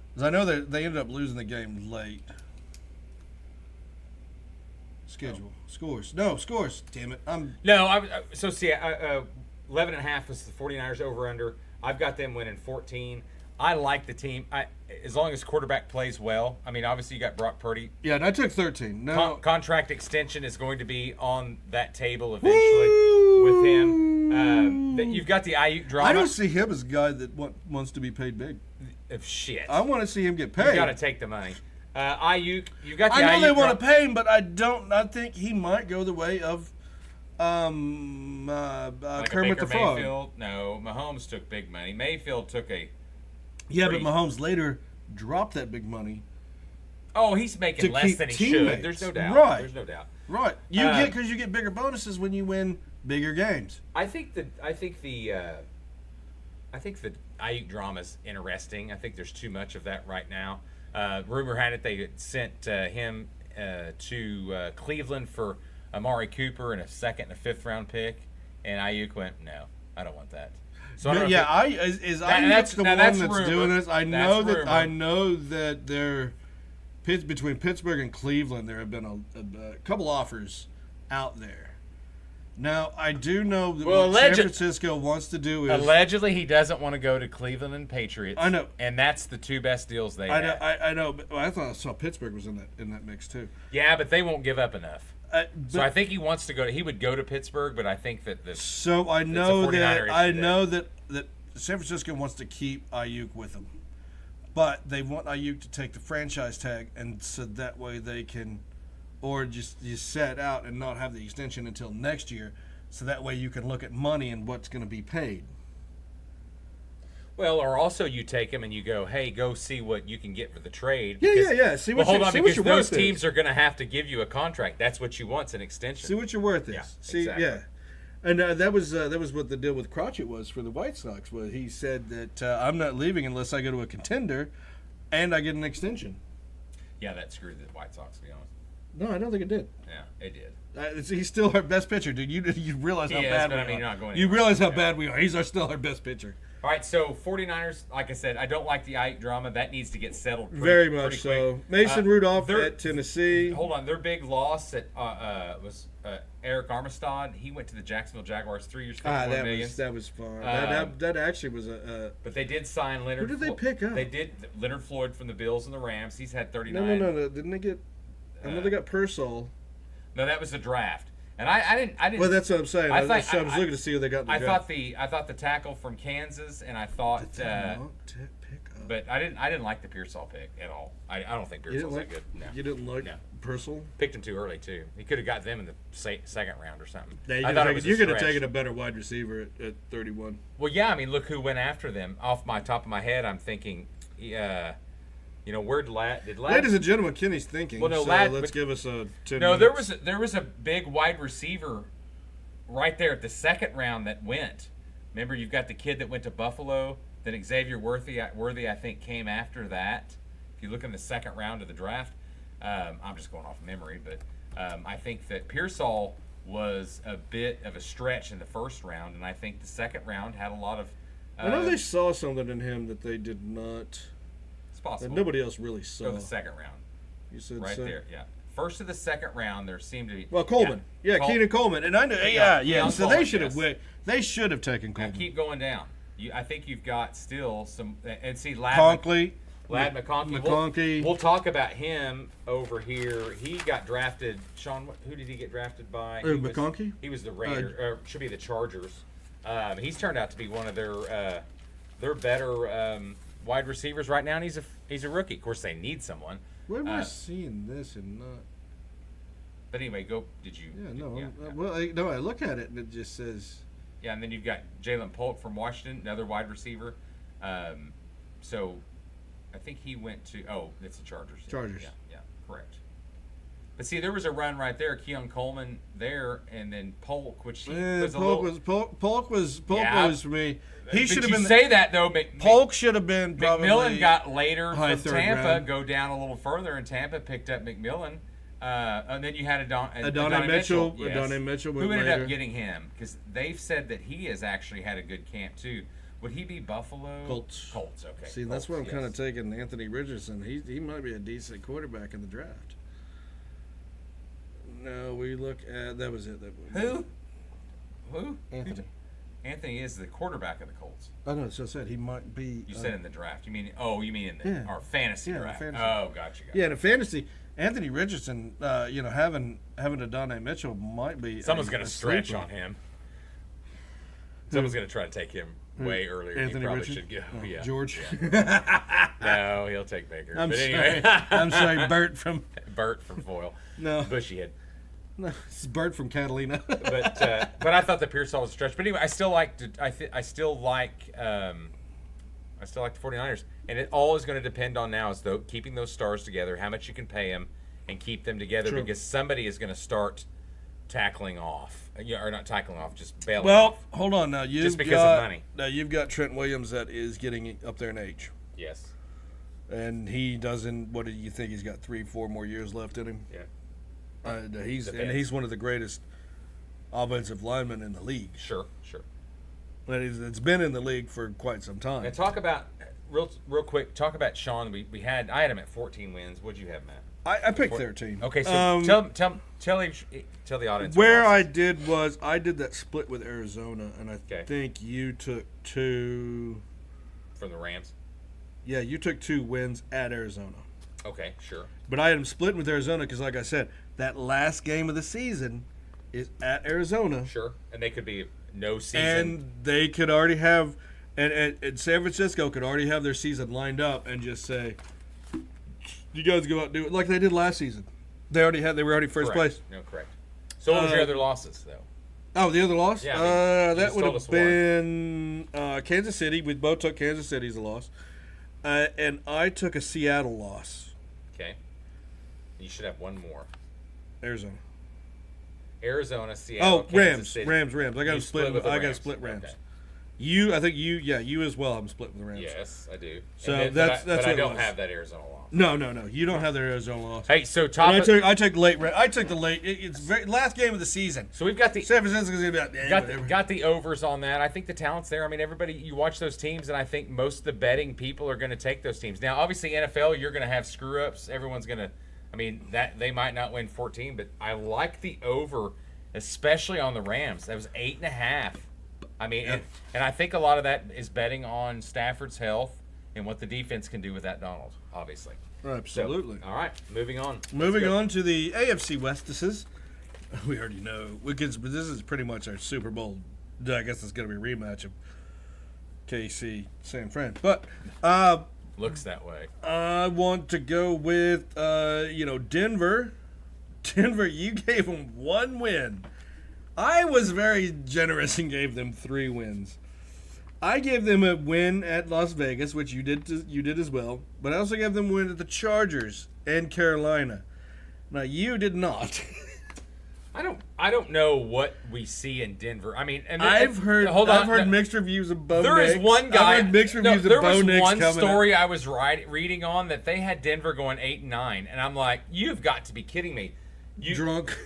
Because I know that they ended up losing the game late. Scores. Damn it. 11.5 was the 49ers over-under. I've got them winning 14. I like the team. As long as quarterback plays well. I mean, obviously you got Brock Purdy. Yeah, and I took 13. No. Contract extension is going to be on that table eventually with him. You've got the Ayuk drama. I don't see him as a guy that wants to be paid big. Shit. I want to see him get paid. You got to take the money. Ayuk, you got the Ayuk. I know they want to pay him, but I think he might go the way of like Kermit the Frog. Mayfield. No, Mahomes took big money. Mayfield took a. Yeah, but Mahomes later dropped that big money. Oh, he's making less than he should. There's no doubt. Right. There's no doubt. Right. You get bigger bonuses when you win bigger games. I think the Ayuk drama is interesting. I think there's too much of that right now. Rumor had it they had sent him to Cleveland for Amari Cooper and a second and a fifth round pick, and Ayuk went, no, I don't want that. So Ayuk's the one that's rumor. doing this. I know that they're between Pittsburgh and Cleveland. There have been a couple offers out there. Now I do know that what San Francisco wants to do is allegedly he doesn't want to go to Cleveland and Patriots. I know, and that's the two best deals they have. I know, but I thought I saw Pittsburgh was in that mix too. Yeah, but they won't give up enough. So I think he wants to go to. He would go to Pittsburgh, but I think that I know that San Francisco wants to keep Ayuk with them, but they want Ayuk to take the franchise tag, and so that way they can, or just set out and not have the extension until next year, so that way you can look at money and what's going to be paid. Well, or also you take him and you go, hey, go see what you can get for the trade. Yeah. See what because your those worth teams is. are going to have to give you a contract. That's what you want, an extension. See what your worth is. Yeah, See, exactly. yeah. And that was what the deal with Crotchet was for the White Sox. Was he said that I'm not leaving unless I go to a contender, and I get an extension. Yeah, that screwed the White Sox, to be honest. No, I don't think it did. Yeah, it did. He's still our best pitcher, dude. You realize how bad we are. You're not going you realize how bad we are. He's still our best pitcher. All right, so 49ers, like I said, I don't like the Ayuk drama. That needs to get settled very much so. Mason Rudolph at Tennessee. Hold on. Their big loss was Eric Armstead. He went to the Jacksonville Jaguars, 3 years, $51 million. That was fun. That actually was a... But they did sign Leonard... Who did they pick up? They did Leonard Floyd from the Bills and the Rams. He's had 39. No. Didn't they get... I know they got Purcell. No, that was the draft. And I didn't. Well, that's what I'm saying. I was looking to see who they got in the draft. I thought the tackle from Kansas, and I thought. Pick up. But I didn't like the Pearsall pick at all. I don't think Pearsall's that good. No. You didn't like Purcell? Picked him too early too. He could have got them in the second round or something. Yeah, you could have taken a better wide receiver at 31. Well, yeah. I mean, look who went after them. Off my top of my head, I'm thinking. Where did Ladd? Ladies and gentlemen, Kenny's thinking. Well, no, so let's give us a 10 No, minutes. there was a big wide receiver right there at the second round that went. Remember, you've got the kid that went to Buffalo. Then Xavier Worthy, I think, came after that. If you look in the second round of the draft, I'm just going off memory, but I think that Pearsall was a bit of a stretch in the first round, and I think the second round had a lot of. I know they saw something in him that they did not. It's possible. That nobody else really saw. Go the second round. You said right there, yeah. First to the second round, there seemed to be. Well, Coleman, Keenan Coleman, and I know, So Coleman, they should have taken Coleman. Now keep going down. I think you've got still some, and see, Conklin. Ladd McConkey. McConkey. We'll talk about him over here. He got drafted. Sean, who did he get drafted by? McConkey? He was the Raiders, or should be the Chargers. He's turned out to be one of their better wide receivers right now, and he's a rookie. Of course, they need someone. Where am I seeing this and not? But anyway, go. Did you? Yeah, no. Yeah. Well, I look at it and it just says. Yeah, and then you've got Jalen Polk from Washington, another wide receiver. So I think he went to. Oh, it's the Chargers. Chargers. Yeah, correct. But see, there was a run right there. Keon Coleman there, and then Polk, which was a little. Polk was for me. He should have been. Say that though. Polk should have been. McMillan got later from Tampa. Round. Go down a little further, and Tampa picked up McMillan. And then you had Adonai Mitchell. Yes. Adonai Mitchell. Who ended later. up getting him? Because they've said that he has actually had a good camp too. Would he be Buffalo? Colts. Okay. See, that's where I'm kind of taking Anthony Richardson. He might be a decent quarterback in the draft. No, we look at that was it. Who? Anthony. Anthony is the quarterback of the Colts. I know. So I said he might be. You said in the draft. You mean in our fantasy draft? Fantasy. Oh, gotcha. Yeah, in a fantasy, Anthony Richardson. Having Adonai Mitchell might be. Someone's going to stretch on him. Someone's going to try to take him way earlier. Anthony he probably Richardson? should go. Yeah. George. Yeah. No, he'll take Baker. I'm but sorry. anyway. I'm sorry, Bert from Foyle. No. Bushy head. No, it's Bert from Catalina. but I thought the Pearsall was a stretch. But anyway, I still like the 49ers, and it all is going to depend on now is keeping those stars together, how much you can pay them, and keep them together. True. Because somebody is going to start tackling off, or not tackling off, just bailing. Well, off. hold on now. Just because of money. Now you've got Trent Williams that is getting up there in age. Yes. And he doesn't. What do you think? He's got 3-4 more years left in him. Yeah. He's one of the greatest offensive linemen in the league. Sure. It's been in the league for quite some time. And talk about real quick. Talk about Sean. I had him at 14 wins. What'd you have, Matt? I picked 13. Okay, so tell the audience where I did that split with Arizona, and I Okay. think you took 2 from the Rams. Yeah, you took 2 wins at Arizona. Okay, sure. But I had them split with Arizona because, like I said, that last game of the season is at Arizona. Sure, and they could be no season. And they could already have, and San Francisco could already have their season lined up and just say, you guys go out and do it like they did last season. They were already first place. No, correct. So what was your other losses, though? Oh, the other loss? Yeah, that would have been Kansas City. We both took Kansas City as a loss. And I took a Seattle loss. Okay. You should have one more. Arizona, Seattle, Rams. City. Rams. I got to split with Rams. Okay. You as well. I'm split with the Rams. Yes, I do. So that's what I it don't was. have that Arizona loss. No. You don't have the Arizona loss. Hey, so I took the late. It's last game of the season. So we've got the San Francisco's gonna be like, got the overs on that. I think the talent's there. I mean, everybody, you watch those teams, and I think most of the betting people are going to take those teams. Now, obviously, NFL, you're going to have screw ups. Everyone's going to. I mean, that they might not win 14, but I like the over, especially on the Rams. That was 8.5. I mean, and I think a lot of that is betting on Stafford's health and what the defense can do with that Donald, obviously. Absolutely. So, all right, moving on. Moving on to the AFC Westises. We already know. But this is pretty much our Super Bowl. I guess it's going to be a rematch of KC San Fran. But looks that way. I want to go with Denver. Denver, you gave them 1 win. I was very generous and gave them 3 wins. I gave them a win at Las Vegas, which you did as well. But I also gave them a win at the Chargers and Carolina. Now you did not. I don't know what we see in Denver. I mean, and I've heard mixed reviews of Bo Nix. There is one guy. I've heard mixed reviews of Bo Nix. There was one story I was reading on that they had Denver going 8-9, and I'm like, you've got to be kidding me. Drunk.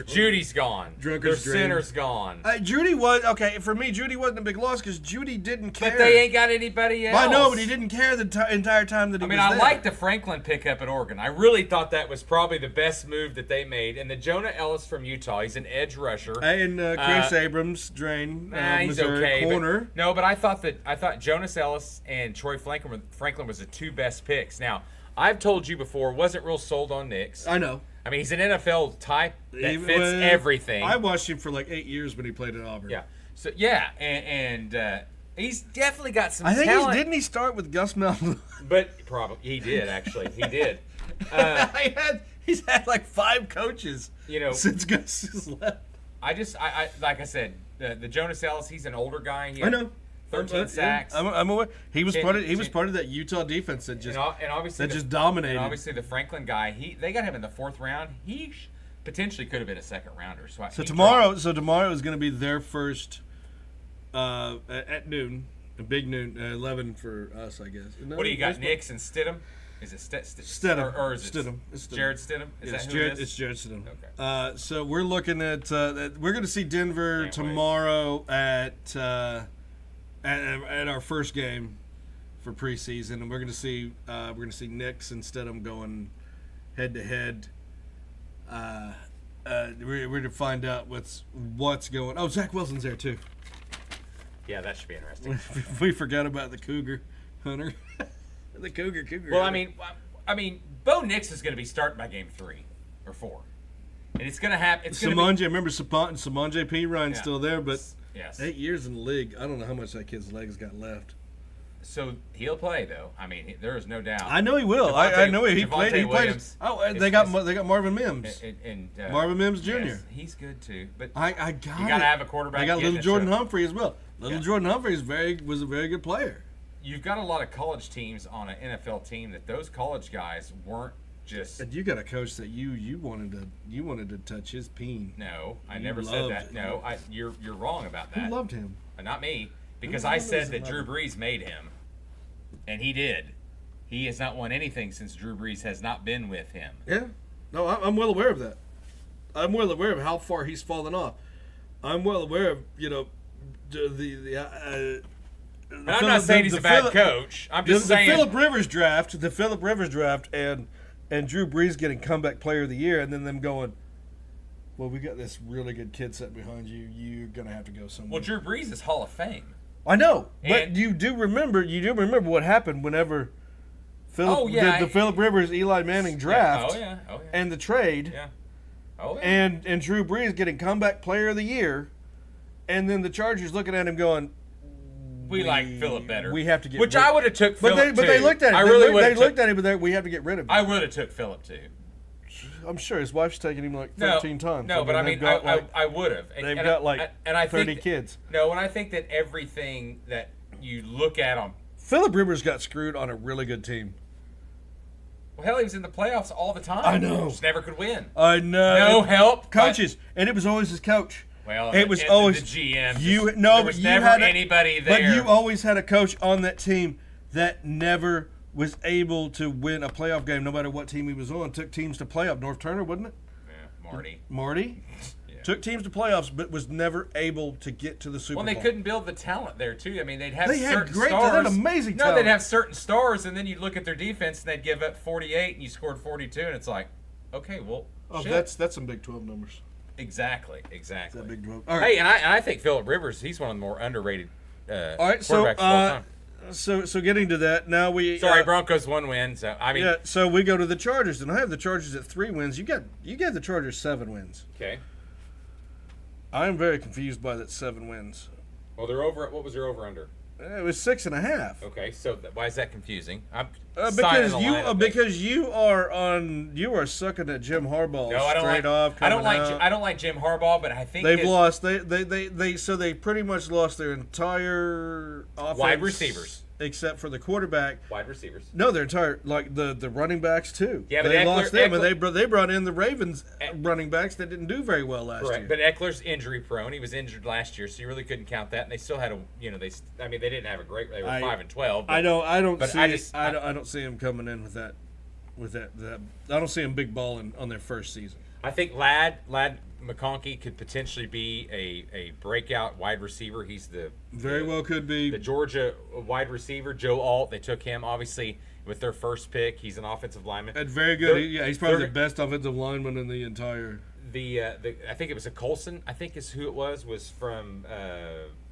Judy's gone. Drunker's Their dream. center's gone. Judy was okay for me. Judy wasn't a big loss because Judy didn't care. But they ain't got anybody else. I know, but he didn't care the entire time that he was there. I like the Franklin pickup at Oregon. I really thought that was probably the best move that they made. And the Jonah Ellis from Utah, he's an edge rusher. And Chris Abrams, Drain, he's Missouri, okay. corner. But I thought Jonas Ellis and Troy Franklin was the two best picks. Now, I've told you before, wasn't real sold on Nix. I know. I mean, he's an NFL type that fits everything. I watched him for like 8 years when he played at Auburn. Yeah. So and he's definitely got some. I think talent. didn't he start with Gus Malzahn? But probably he did actually. He did. He's had like 5 coaches. Since Gus has left. I like I said, the Jonas Ellis. He's an older guy. I know. 13 sacks. I'm aware. He was part of that Utah defense that just dominated. And obviously the Franklin guy, they got him in the 4th round. He potentially could have been a 2nd rounder. So tomorrow is going to be their first at noon, a big noon, 11 for us, I guess. No, what do you got? Nix and Stidham? Is it Stidham? Or is it Stidham? It's Stidham. Jared Stidham? It's Jared Stidham. Okay. So we're looking at we're going to see Denver tomorrow at our first game for preseason, and we're going to see Nix and Stidham going head to head. We're going to find out what's going. Oh, Zach Wilson's there too. Yeah, that should be interesting. We forgot about the Cougar Hunter. The Cougar. Well, Hunter. I mean, Bo Nix is going to be starting by game 3 or 4, and it's going to happen. I remember Simon J.P. Ryan's still there, but. Yes. 8 years in the league. I don't know how much that kid's legs got left. So he'll play though. I mean, there is no doubt. I know he will. I know he played. He played. They got Marvin Mims. Marvin Mims Jr. Yes, he's good too. But you got to have a quarterback. I got little Jordan Humphrey as well. Jordan Humphrey was a very good player. You've got a lot of college teams on an NFL team that those college guys weren't. And you got a coach that you wanted to touch his peen. No, I never said that. Him. No, you're wrong about that. Who loved him? Not me, because I said that Drew Brees made him, and he did. He has not won anything since Drew Brees has not been with him. Yeah, no, I'm well aware of that. I'm well aware of how far he's fallen off. I'm well aware of I'm not saying he's a bad coach. I'm just saying the Phillip Rivers draft, and Drew Brees getting comeback player of the year, and then them going, well, we got this really good kid sitting behind you. You're gonna have to go somewhere. Well, Drew Brees is Hall of Fame. I know, but you do remember what happened whenever the Phillip Rivers Eli Manning draft, and the trade, and Drew Brees getting comeback player of the year, and then the Chargers looking at him going, we like Phillip better. We have to get I would have took Phillip but they looked at it. They looked at him, but we have to get rid of him. I would have took Phillip too. I'm sure his wife's taken him like 13 times. No, but I mean, I would have. They've got like 30 kids. No, and I think that everything that you look at on Phillip Rivers got screwed on a really good team. Well, hell, he was in the playoffs all the time. I know. Just never could win. I know. No help. Coaches, and it was always his coach. Well, it was always the GM. There was never anybody there. But you always had a coach on that team that never was able to win a playoff game, no matter what team he was on. Took teams to playoff. North Turner, wasn't it? Yeah, Marty. Yeah. Took teams to playoffs, but was never able to get to the Super Bowl. Well, they couldn't build the talent there too. I mean, they'd have they certain had great, stars. They had amazing talent. No, they'd have certain stars, and then you'd look at their defense, and they'd give up 48, and you scored 42, and it's like, okay, well, shit. That's some Big 12 numbers. Exactly. That Big 12. All right. Hey, and I think Phillip Rivers, he's one of the more underrated quarterbacks of all time. So getting to that, now we Broncos 1 win. So I mean, so we go to the Chargers, and I have the Chargers at 3 wins. You got the Chargers 7 wins. Okay. I am very confused by that 7 wins. Well, they're over. What was their over under? It was 6.5. Okay, so why is that confusing? Because you are sucking at Jim Harbaugh I don't like Jim Harbaugh, but I think they've lost. They pretty much lost their entire offense, wide receivers, except for the quarterback. Wide receivers. No, their entire the running backs too. Yeah, but they lost them, and they brought in the Ravens running backs that didn't do very well last year. But Eckler's injury prone. He was injured last year, so you really couldn't count that. And they still had they didn't have a great. They were 5-12. I don't see him coming in with that with that. I don't see him big balling on their first season. I think Ladd McConkey could potentially be a breakout wide receiver. He's very well could be the Georgia wide receiver. Joe Alt, they took him obviously with their first pick. He's an offensive lineman. And very good. He's probably the best offensive lineman in the entire. I think it was a Colson. I think is who it was from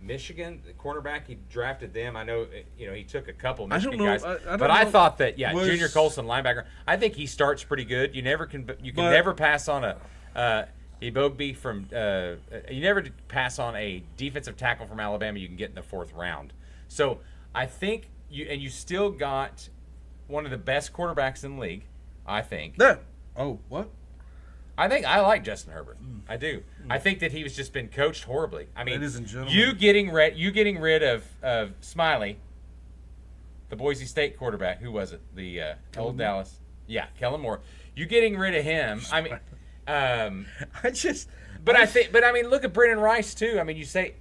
Michigan, the cornerback. He drafted them. I know he took a couple Michigan guys, I thought that Junior Colson, linebacker. I think he starts pretty good. You can never pass on a Ebogbe from you never pass on a defensive tackle from Alabama. You can get in the 4th round. So I think you still got one of the best quarterbacks in the league. I think. Yeah. Oh, what? I think I like Justin Herbert. I do. I think that he was just been coached horribly. I mean, ladies and gentlemen, you getting rid of Smiley, the Boise State quarterback. Who was it? The old Dallas. Yeah, Kellen Moore. You getting rid of him? I mean, But I mean, look at Brennan Rice too. I mean, you say,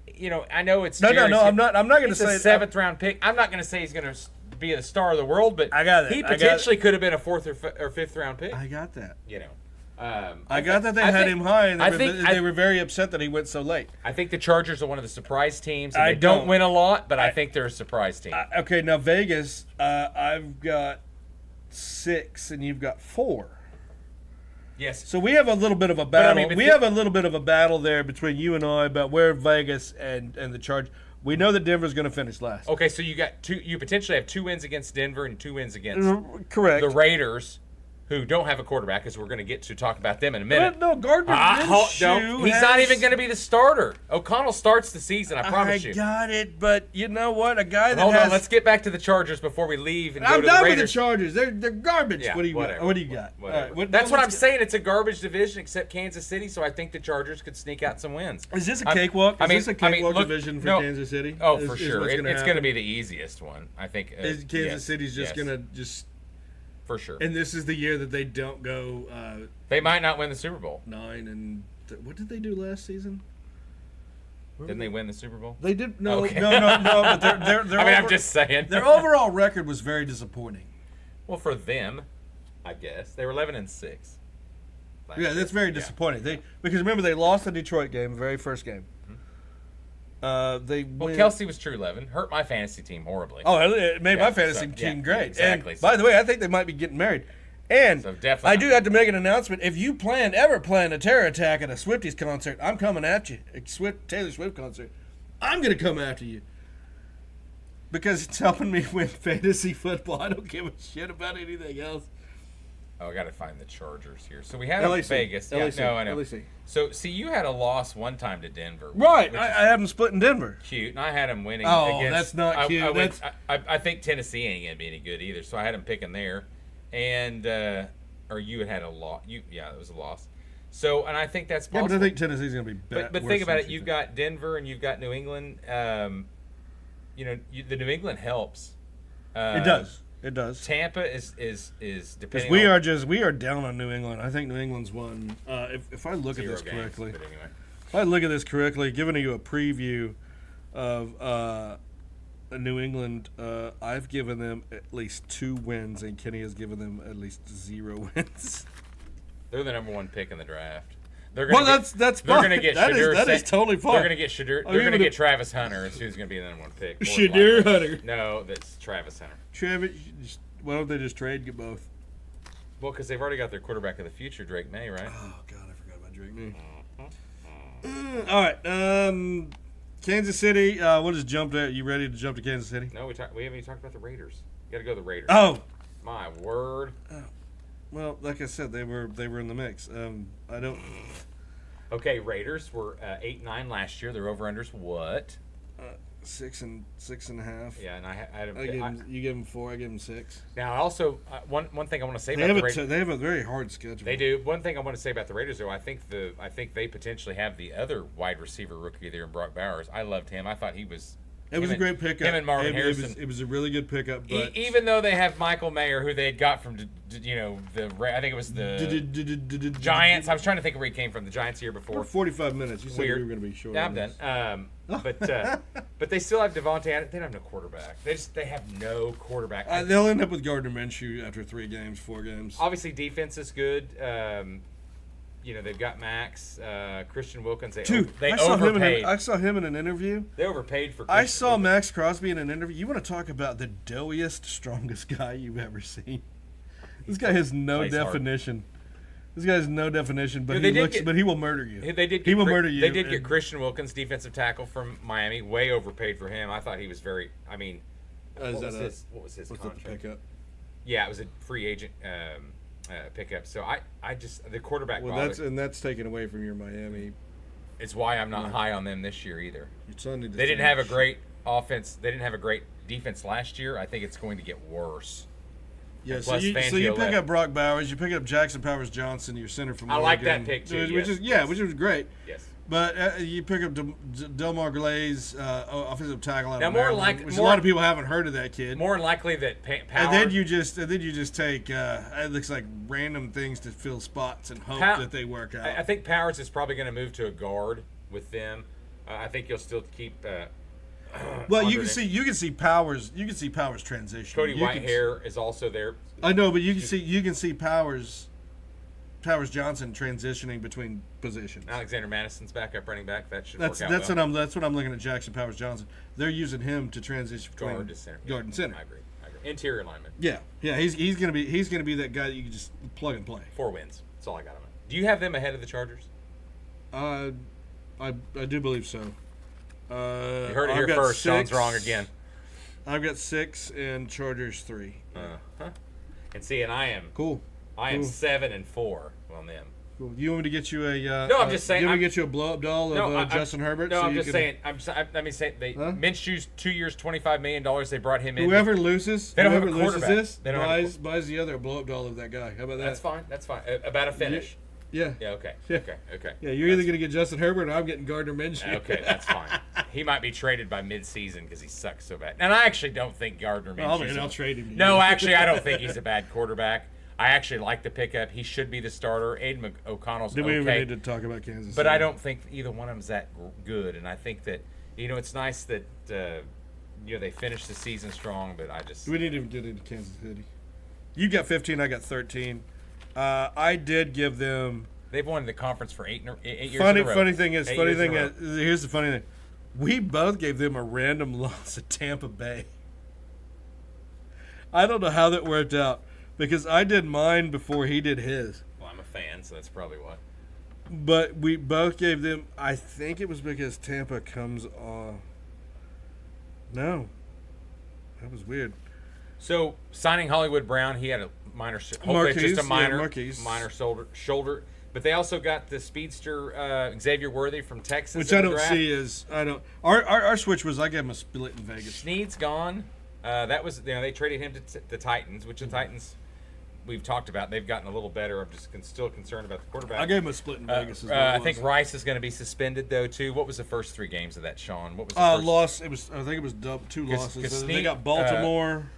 I know it's no. I'm not going to say a 7th round pick. I'm not going to say he's going to be the star of the world, but I got it. He potentially could have been a 4th or 5th round pick. I got that. I got that they had him high, and they were very upset that he went so late. I think the Chargers are one of the surprise teams. And they don't win a lot, but I think they're a surprise team. Okay, now Vegas, I've got 6, and you've got 4. Yes. So we have a little bit of a battle. We have a little bit of a battle there between you and I about where Vegas and the Chargers. We know that Denver's going to finish last. Okay, so you got 2. You potentially have 2 wins against Denver and 2 wins against correct the Raiders, who don't have a quarterback, because we're going to get to talk about them in a minute. No, Gardner Minshew. He's not even going to be the starter. O'Connell starts the season, I promise you. I got it, but you know what? A guy that Hold on, let's get back to the Chargers before we leave and go to the Raiders. I'm done with the Chargers. They're garbage. Yeah, what do you got? What do you got? That's what I'm saying. It's a garbage division except Kansas City, so I think the Chargers could sneak out some wins. Is this a cakewalk? Is this a cakewalk division for Kansas City? Oh, for sure. It's going to be the easiest one, I think. Kansas City's just going to just... For sure. And this is the year that they don't go... they might not win the Super Bowl. 9 and... What did they do last season? Didn't they win the Super Bowl? They did... No, okay. no. But their I'm just saying. Their overall record was very disappointing. Well, for them, I guess. They were 11-6. Yeah, that's very disappointing. Because remember, they lost the Detroit game, the very first game. Kelsey was true 11. Hurt my fantasy team horribly. Oh, it made my fantasy team great. Exactly. And by the way, I think they might be getting married. And I do have to make an announcement. If you ever plan a terror attack at a Swifties concert, I'm coming after you. A Taylor Swift concert. I'm going to come after you. Because it's helping me win fantasy football. I don't give a shit about anything else. Oh, I got to find the Chargers here. So we had them in Vegas. LAC. No, I know. LAC. So, see, you had a loss one time to Denver. Right. I have them split in Denver. Cute. And I had them winning against... that's not cute. I think Tennessee ain't going to be any good either. So I had them picking there. And, or you had a loss. Yeah, it was a loss. So, and I think that's possible. Yeah, but I think Tennessee's going to be better. But think about it. You've got Denver and you've got New England. The New England helps. It does. It does. Tampa is depending. We are down on New England. I think New England's won. If I look at this correctly, if I look at this correctly, giving you a preview of New England, I've given them at least 2 wins, and Kenny has given them at least 0 wins. They're the number 1 pick in the draft. That's fine. They're going to get Shadur. That is totally fine. They're going to get Shadur. They're going to get Travis Hunter, is who's going to be the number 1 pick. Shadur Hunter. No, that's Travis Hunter. Why don't they just trade, get both? Well, because they've already got their quarterback of the future, Drake May, right? Oh, God, I forgot about Drake May. All right. Kansas City, we'll just jump to... You ready to jump to Kansas City? No, we haven't even talked about the Raiders. You got to go to the Raiders. Oh! My word. Well, like I said, they were in the mix. I don't... Okay, Raiders were 8-9 last year. Their over-unders what? 6.5. Yeah, and I had them. You give them 4. I give them 6. Now, also one thing I want to say about the Raiders. They have a very hard schedule. They do. One thing I want to say about the Raiders, though, I think they potentially have the other wide receiver rookie there in Brock Bowers. I loved him. I thought he was It was a great pickup. Him and Marvin Harrison. It was a really good pickup. But even though they have Michael Mayer, who they had got from, I think it was the Giants. I was trying to think of where he came from. The Giants year before. 45 minutes. You said we were going to be short. Yeah, I'm done. But they still have Devontae. They don't have no quarterback. They have no quarterback. They'll end up with Gardner Minshew after 4 games. Obviously, defense is good. They've got Max, Christian Wilkins. They overpaid. I saw him in an interview. They overpaid for. I saw Max Crosby in an interview. You want to talk about the doughiest, strongest guy you've ever seen? This guy has no definition. This guy has no definition, but he will murder you. He will murder you. They did get Christian Wilkins, defensive tackle from Miami, way overpaid for him. I thought he was very. I mean, what was his contract? The pickup? Yeah, it was a free agent. Pickup. So I just the quarterback. Well, that's taken away from your Miami. It's why I'm not high on them this year either. They didn't have a great offense. They didn't have a great defense last year. I think it's going to get worse. Yeah. So you pick up Brock Bowers, you pick up Jackson Powers Johnson, your center from Oregon. I like that pick too. Which was great. Yes. But you pick up Delmar Glaze, offensive tackle out of Maryland, which a lot of people haven't heard of that kid. More than likely that Powers. And then you just take it looks like random things to fill spots and hope that they work out. I think Powers is probably going to move to a guard with them. I think you'll still keep. Well, you can see Powers. You can see Powers transition. Cody Whitehair is also there. I know, but you can see Powers Johnson transitioning between positions. Alexander Madison's backup running back. That should work out well. That's what I'm looking at. Jackson Powers Johnson. They're using him to transition between guard and center. I agree. Interior lineman. Yeah. He's gonna be that guy that you can just plug and play. 4 wins. That's all I got on it. Do you have them ahead of the Chargers? I do believe so. You heard it here first. Sean's wrong again. I've got 6 and Chargers 3. And I am cool. I am 7-4 on them. Cool. You want me to get you a? No, I'm just saying. You want me to get you a blow-up doll of Justin Herbert? No, I'm just saying. Let me say. Minshew's 2 years, $25 million. They brought him in. Whoever loses, they don't have a quarterback. Buys the other blow-up doll of that guy. How about that? That's fine. About a finish. Yeah. Yeah. Okay. Yeah, you're either going to get Justin Herbert or I'm getting Gardner Minshew. Okay, that's fine. He might be traded by mid-season because he sucks so bad. And I actually don't think Gardner Minshew. I'll trade him. No, actually, I don't think he's a bad quarterback. I actually like the pickup. He should be the starter. Aiden O'Connell's okay. Do we even need to talk about Kansas City? But I don't think either one of them's that good. And I think that, it's nice that, they finished the season strong, but I just... We need to get into Kansas City. You got 15, I got 13. I did give them... They've won the conference for 8 years in a row. Funny thing is, here's the funny thing. We both gave them a random loss at Tampa Bay. I don't know how that worked out because I did mine before he did his. Well, I'm a fan, so that's probably why. But we both gave them, I think it was because Tampa comes off. No. That was weird. So, signing Hollywood Brown, he had a minor, minor shoulder. But they also got the speedster Xavier Worthy from Texas, which I don't see as our switch was I gave him a split in Vegas. Snead's gone. That was they traded him to the Titans, which the Titans we've talked about. They've gotten a little better. I'm just still concerned about the quarterback. I gave him a split in Vegas. I think Rice is going to be suspended though too. What was the first 3 games of that, Sean? What was the first? Loss? It was I think it was 2 losses. They got Baltimore.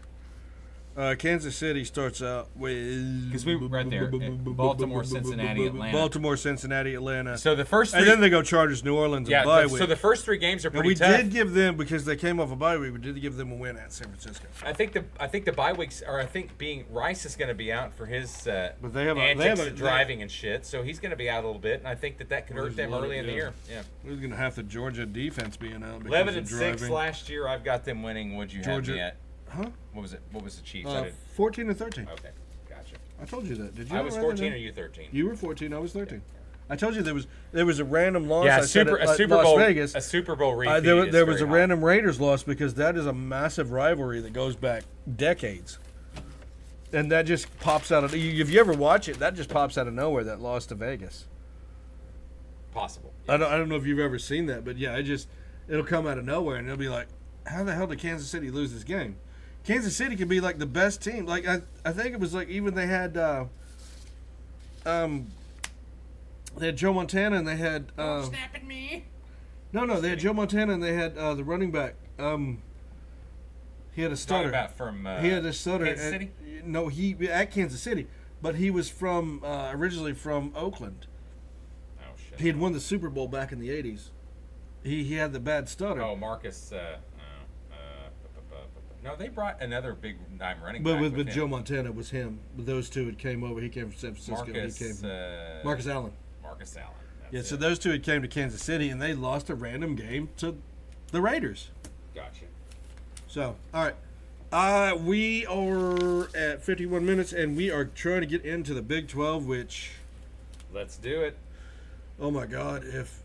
Kansas City starts out with because we were right there. Baltimore, Cincinnati, Atlanta. Baltimore, Cincinnati, Atlanta. So the first 3, and then they go Chargers, New Orleans, and bye week. So the first 3 games are pretty tough. And we did give them because they came off a bye week. We did give them a win at San Francisco. I think the bye weeks are. I think being Rice is going to be out for his but they have driving and shit. So he's going to be out a little bit, and I think that could hurt them early in the year. Yeah, we're going to have the Georgia defense being out. 11-6 last year. I've got them winning. Would you have me at? Huh? What was it? What was the Chiefs? 14 and 13. Okay, gotcha. I told you that. Did you? I was 14 or you 13? You were 14. I was 13. I told you there was a random loss. Yeah, a Super Bowl, Vegas. A Super Bowl repeat. There was a random Raiders loss because that is a massive rivalry that goes back decades, and that just pops out of. If you ever watch it, that just pops out of nowhere. That loss to Vegas. Possible. Yes. I don't know if you've ever seen that, but yeah, it'll come out of nowhere, and it'll be like, how the hell did Kansas City lose this game? Kansas City can be like the best team. Like I think it was like even they had Joe Montana and they had Don't snap at me. No, they had Joe Montana and they had the running back He had a stutter. Talking about from he had a stutter. Kansas City? No, he at Kansas City, but he was from originally from Oakland. Oh shit. He had won the Super Bowl back in the '80s. He had the bad stutter. Oh, Marcus. No, they brought another big name running but back. with him. Joe Montana, it was him. Those two had came over. He came from San Francisco. Marcus, he came from Marcus Allen. Marcus Allen. Yeah, so those two had came to Kansas City, and they lost a random game to the Raiders. Gotcha. So, all right. We are at 51 minutes, and we are trying to get into the Big 12, which... Let's do it. Oh, my God. If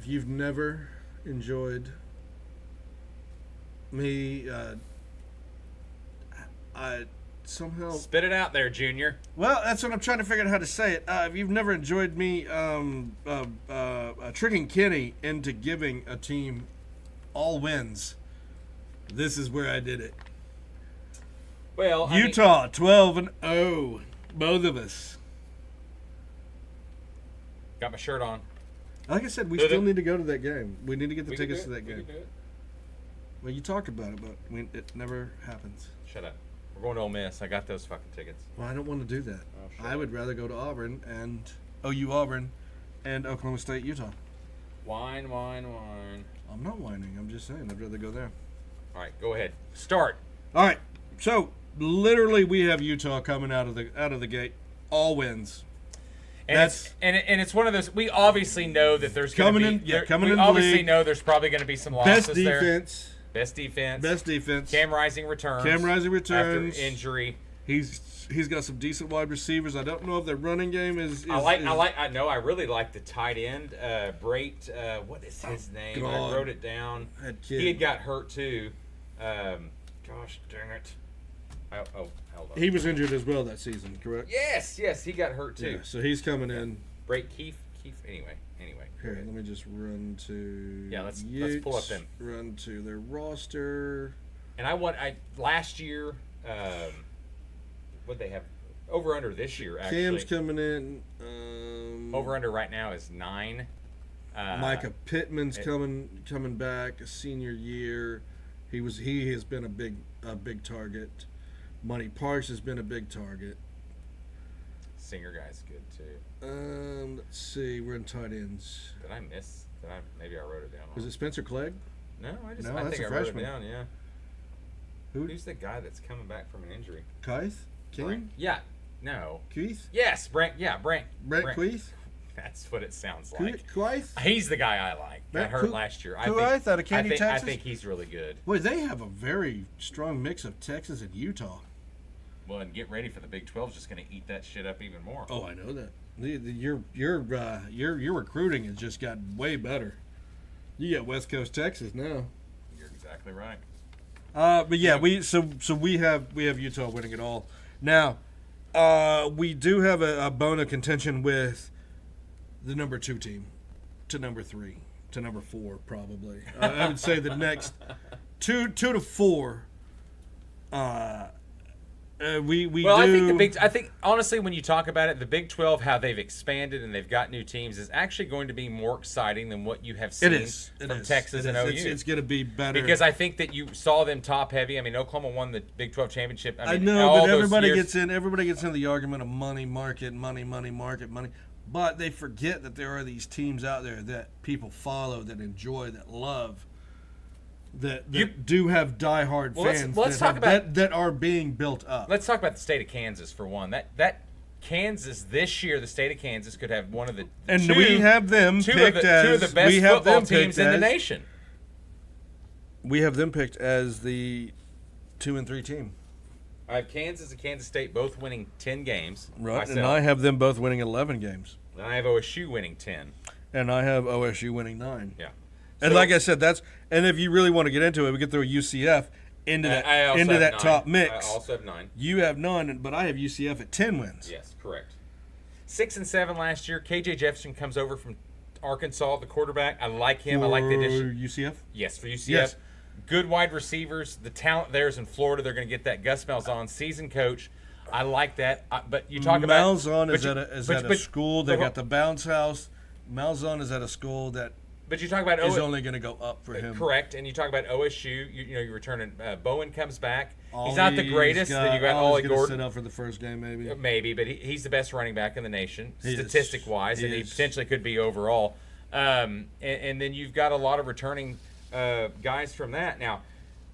you've never enjoyed me, I somehow... Spit it out there, Junior. Well, that's what I'm trying to figure out how to say it. If you've never enjoyed me tricking Kenny into giving a team all wins, this is where I did it. Well, Utah, 12-0, both of us. Got my shirt on. Like I said, we still need to go to that game. We need to get the tickets to that We game. can do it. Well, you talked about it, but it never happens. Shut up. We're going to Ole Miss. I got those fucking tickets. Well, I don't want to do that. Oh, shut I up. would rather go to Auburn and Auburn and Oklahoma State, Utah. Wine. I'm not whining. I'm just saying I'd rather go there. All right, go ahead. Start. All right. So literally, we have Utah coming out of the gate, all wins. And it's one of those. We obviously know that there's Coming going to be. in- coming we in the obviously league. know there's probably going to be some losses Best there. defense. Best defense. Best defense. Cam Rising returns. returns after injury. He's got some decent wide receivers. I don't know if their running game is. I really like the tight end, Brait. What is his name? God. I wrote it down. That kid. He had got hurt too. Gosh dang it. Hold on. He was injured as well that season, correct? Yes, he got hurt too. Yeah. So he's coming in. Brait Keefe. Anyway. Here, let me just run to. Yeah, let's pull up them. Run to their roster. And last year, what they have over under this year actually. Cam's coming in. Over under right now is 9. Micah Pittman's coming back, a senior year. He has been a big target. Money Parks has been a big target. Singer guy's good too. Let's see. We're in tight ends. Maybe I wrote it down. Was it Spencer Clegg? No, I that's think a I wrote it freshman. down. Yeah. Who? Who's the guy that's coming back from an injury? Keith? King? Yeah. No. Keith? Yes, Brent. Yeah, Brent. Brent Keith? That's what it sounds like. Keith? He's the guy I like. Got hurt last year. Keith out of Katy, Texas? I think he's really good. Boy, they have a very strong mix of Texas and Utah. Well, and get ready for the Big 12 is just going to eat that shit up even more. Oh, I know that. Your recruiting has just gotten way better. You got West Coast Texas now. You're exactly right. But yeah, we have Utah winning it all. Now, we do have a bone of contention with the number 2 team to number 3 to number 4 probably. I would say the next 2 to 4. I think honestly, when you talk about it, the Big 12, how they've expanded and they've got new teams, is actually going to be more exciting than what you have seen from Texas and OU. It's going to be better because I think that you saw them top heavy. I mean, Oklahoma won the Big 12 championship. I know, but everybody gets into the argument of money, market, money. But they forget that there are these teams out there that people follow, that enjoy, that love. That do have diehard fans that are being built up. Let's talk about the state of Kansas for one. That Kansas this year, the state of Kansas could have one of the we have them picked as two of the best football teams in the nation. We have them picked as the 2 and 3 team. I have Kansas and Kansas State both winning 10 games. Right, myself. and I have them both winning 11 games. And I have OSU winning 10. And I have OSU winning 9. Yeah. And like I said, and if you really want to get into it, we could throw UCF into that top mix. I also have 9. You have 9, but I have UCF at 10 wins. Yes, correct. 6 and 7 last year. KJ Jefferson comes over from Arkansas, the quarterback. I like him. I like the addition. UCF? Yes, for UCF. Yes. Good wide receivers. The talent there is in Florida. They're going to get that. Gus Malzahn, seasoned coach. I like that. But you talk about Malzahn is at a school. They got the bounce house. Malzahn is at a school that But you talk about is only going to go up for him. Correct, and you talk about OSU. You returning Bowen comes back. He's He's not the greatest. Then you got Ollie Gordon. Sit up for the first game, maybe. Maybe, but he's the best running back in the nation, statistic-wise, and he is. potentially could be overall. And then you've got a lot of returning guys from that. Now,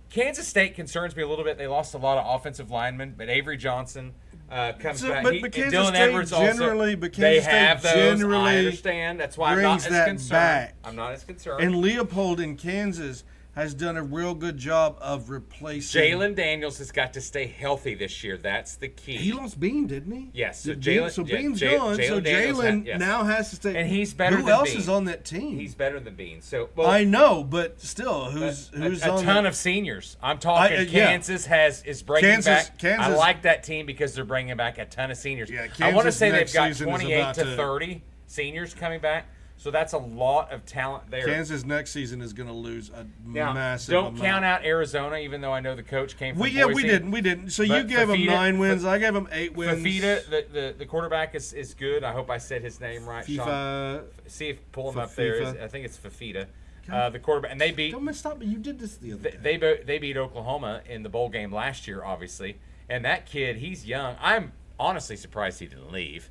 Kansas State concerns me a little bit. They lost a lot of offensive linemen, but Avery Johnson comes back. But Kansas Dylan State Edwards generally, also. but They Kansas have State those. generally I understand. That's why I'm not as concerned. Back. I'm not as concerned. And Leopold in Kansas has done a real good job of replacing. Jalen Daniels has got to stay healthy this year. That's the key. He lost Bean, didn't he? Yes. So Bean's gone. So Jalen now has to stay. And he's better than Who else Bean. is on that team? He's better than Bean. So I know, but still, who's a on ton of seniors? I'm talking Kansas is bringing back. I like that team because they're bringing back a ton of seniors. Yeah, I want to say they've got 28 to 30 seniors coming back. So that's a lot of talent there. Kansas next season is going to lose a massive don't amount. Count out Arizona, even though I know the coach came from Boise. We didn't. So you gave them 9 wins. I gave them 8 wins. Fafita, the quarterback is good. I hope I said his name right. Sean, see if pull him up there. I think it's Fafita. The quarterback, and they beat. Don't stop me. You did this the other day. They beat Oklahoma in the bowl game last year, obviously. And that kid, he's young. I'm honestly surprised he didn't leave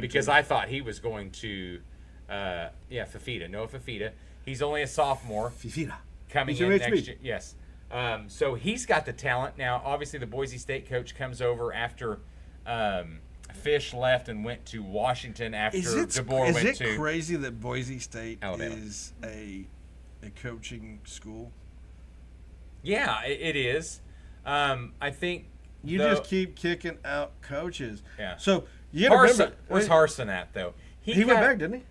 because I thought he was going to. Fafita. Noah Fafita. He's only a sophomore. Fafita. Coming in next year. Yes. So he's got the talent. Now, obviously, the Boise State coach comes over after Fish left and went to Washington after DeBoer went to. Is it crazy that Boise State Alabama. is a coaching school? Yeah, it is. I think you just keep kicking out coaches. Yeah. So you remember where's Harsin at though? He went back, didn't he?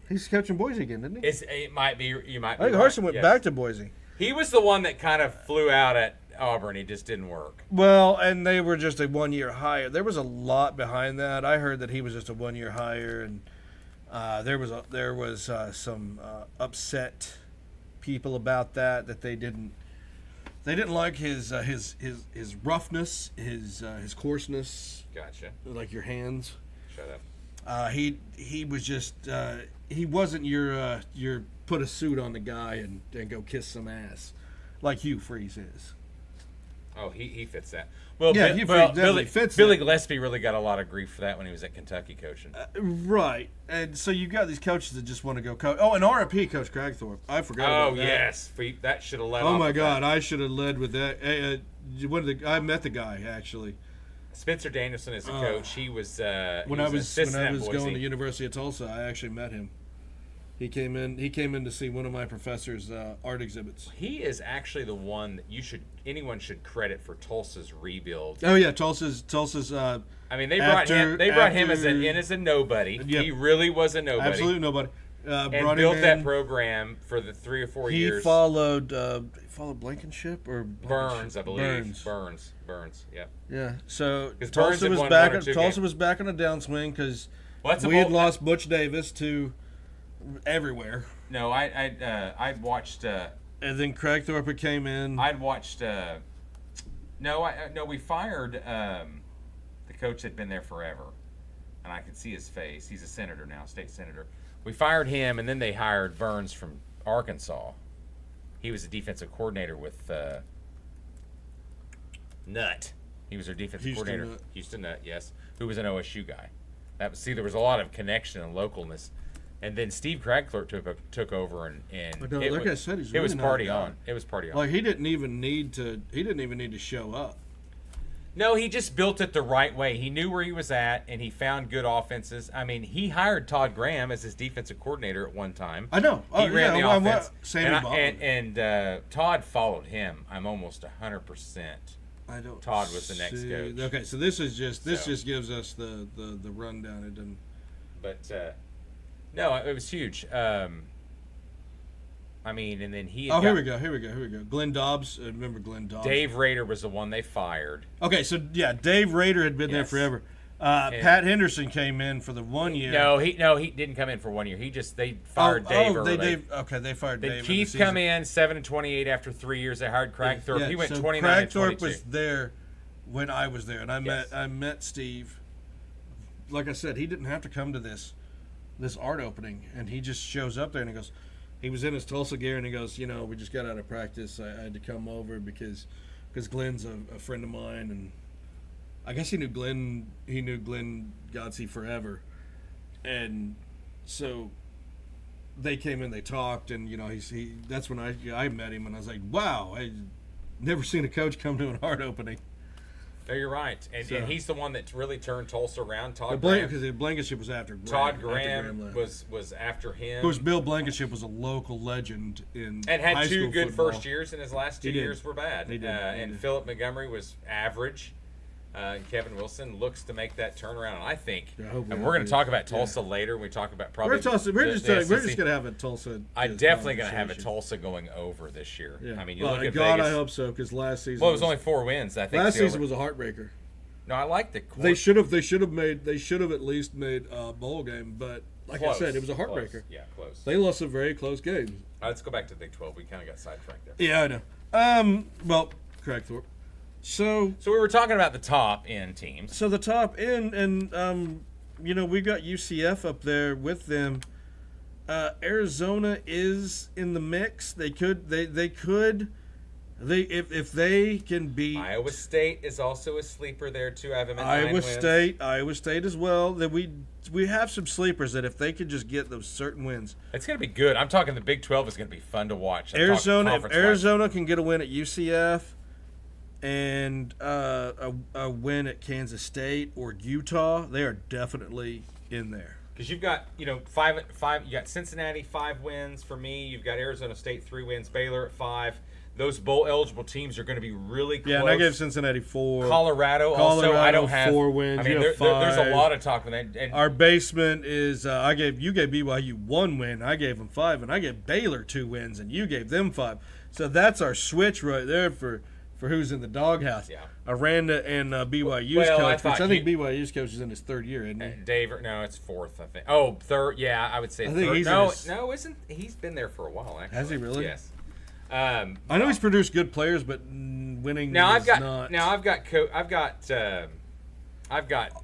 He's coaching Boise again, didn't he? It might be. You might. I think Harsin went back to Boise. He was the one that kind of flew out at Auburn. He just didn't work. Well, and they were just a 1-year hire. There was a lot behind that. I heard that he was just a 1-year hire, and there was some upset people about that they didn't like his roughness, his coarseness. Gotcha. Like your hands. Shut up. He was just he wasn't your put a suit on the guy and go kiss some ass like Hugh Freeze is. Oh, he fits that. Well, yeah, Billy Gillespie really got a lot of grief for that when he was at Kentucky coaching. Right, and so you've got these coaches that just want to go coach. Oh, and RIP Coach Cragthorpe. I forgot about that. Oh, yes. That should have led Oh, my God. I should have led with that. I met the guy, actually. Spencer Danielson is a coach. He was when I was going to University of Tulsa, I actually met him. He came in to see one of my professor's art exhibits. He is actually the one that anyone should credit for Tulsa's rebuild. Oh yeah, Tulsa's. I mean, they brought him as a nobody. Yep. He really was a nobody. Absolute nobody. And built that program for the 3 or 4 years. He followed Blankenship or Burns, I believe. Burns. Yep. Yeah. So Tulsa was back on a downswing because we had lost Butch Davis to everywhere. No, I'd watched. And then Cragthorpe came in. I'd watched. We fired the coach that had been there forever, and I could see his face. He's a senator now, state senator. We fired him, and then they hired Burns from Arkansas. He was a defensive coordinator with Nutt. He was their defensive coordinator. Houston Nutt, yes, who was an OSU guy. There was a lot of connection and localness. And then Steve Cragthorpe took over, and like I said, it was party on. It was party on. Like he didn't even need to show up. No, he just built it the right way. He knew where he was at, and he found good offenses. I mean, he hired Todd Graham as his defensive coordinator at one time. I know. He ran the offense. And Todd followed him. I'm almost 100%. I don't. Todd was the next coach. Okay, so this just gives us the rundown. It didn't. But no, it was huge. I mean, and then he. Here we go. Glenn Dobbs. Remember Glenn Dobbs? Dave Rader was the one they fired. Okay, so yeah, Dave Rader had been there forever. Pat Henderson came in for the 1 year. No, he didn't come in for 1 year. They fired Dave. They fired Dave. Keith come in 7-28 after 3 years. They hired Cragthorpe. Yeah, he went 29 Cragthorpe was there when I was there, and I met Steve. Like I said, he didn't have to come to this art opening, and he just shows up there and he goes, he was in his Tulsa gear, and he goes, we just got out of practice. I had to come over because Glenn's a friend of mine, and I guess he knew Glenn Godsey forever, and so they came in, they talked, and that's when I met him, and I was like, wow, I never seen a coach come to an hard opening. No, you're right, and he's the one that really turned Tulsa around. Because the Blankenship was after Graham. Todd Graham was after him. Of course, Bill Blankenship was a local legend in and had high two school good football. first years, and his last 2 years were bad. He did. And Philip Montgomery was average. And Kevin Wilson looks to make that turnaround, I think. And we're going to talk about Tulsa later. When we talk about probably we're just going to have a Tulsa. I'm definitely going to have a Tulsa going over this year. Yeah. I mean, look at God, Vegas. I hope so, because last season. Well, it was only 4 wins. I think last season was a heartbreaker. No, I like the. They should have at least made a bowl game, but like I said, it was a heartbreaker. Close. Yeah, close. They lost a very close game. Let's go back to the Big 12. We kind of got sidetracked there. Yeah, I know. Well, correct, Thorpe. So we were talking about the top end teams. So the top end, and we got UCF up there with them. Arizona is in the mix. If they can beat Iowa State is also a sleeper there too. I have them at 9 wins. Iowa State as well. That we have some sleepers that if they could just get those certain wins, it's going to be good. I'm talking the Big 12 is going to be fun to watch. If Arizona can get a win at UCF and a win at Kansas State or Utah, they are definitely in there. Because you've got five. You got Cincinnati 5 wins for me. You've got Arizona State 3 wins. Baylor at 5. Those bowl eligible teams are going to be really close. Yeah, and I gave Cincinnati 4. Colorado also. I don't have 4 wins. I mean, there's a lot of talk. And our basement is. You gave BYU 1 win. I gave them 5, and I gave Baylor 2 wins, and you gave them 5. So that's our switch right there for who's in the doghouse. Yeah. Aranda and BYU's coach, which I think BYU's coach is in his 3rd year, isn't he? Dave, no, it's 4th, I think. Oh, 3rd. Yeah, I would say 3rd. No, isn't he's been there for a while actually? Has he really? Yes. I know he's produced good players, but winning I've got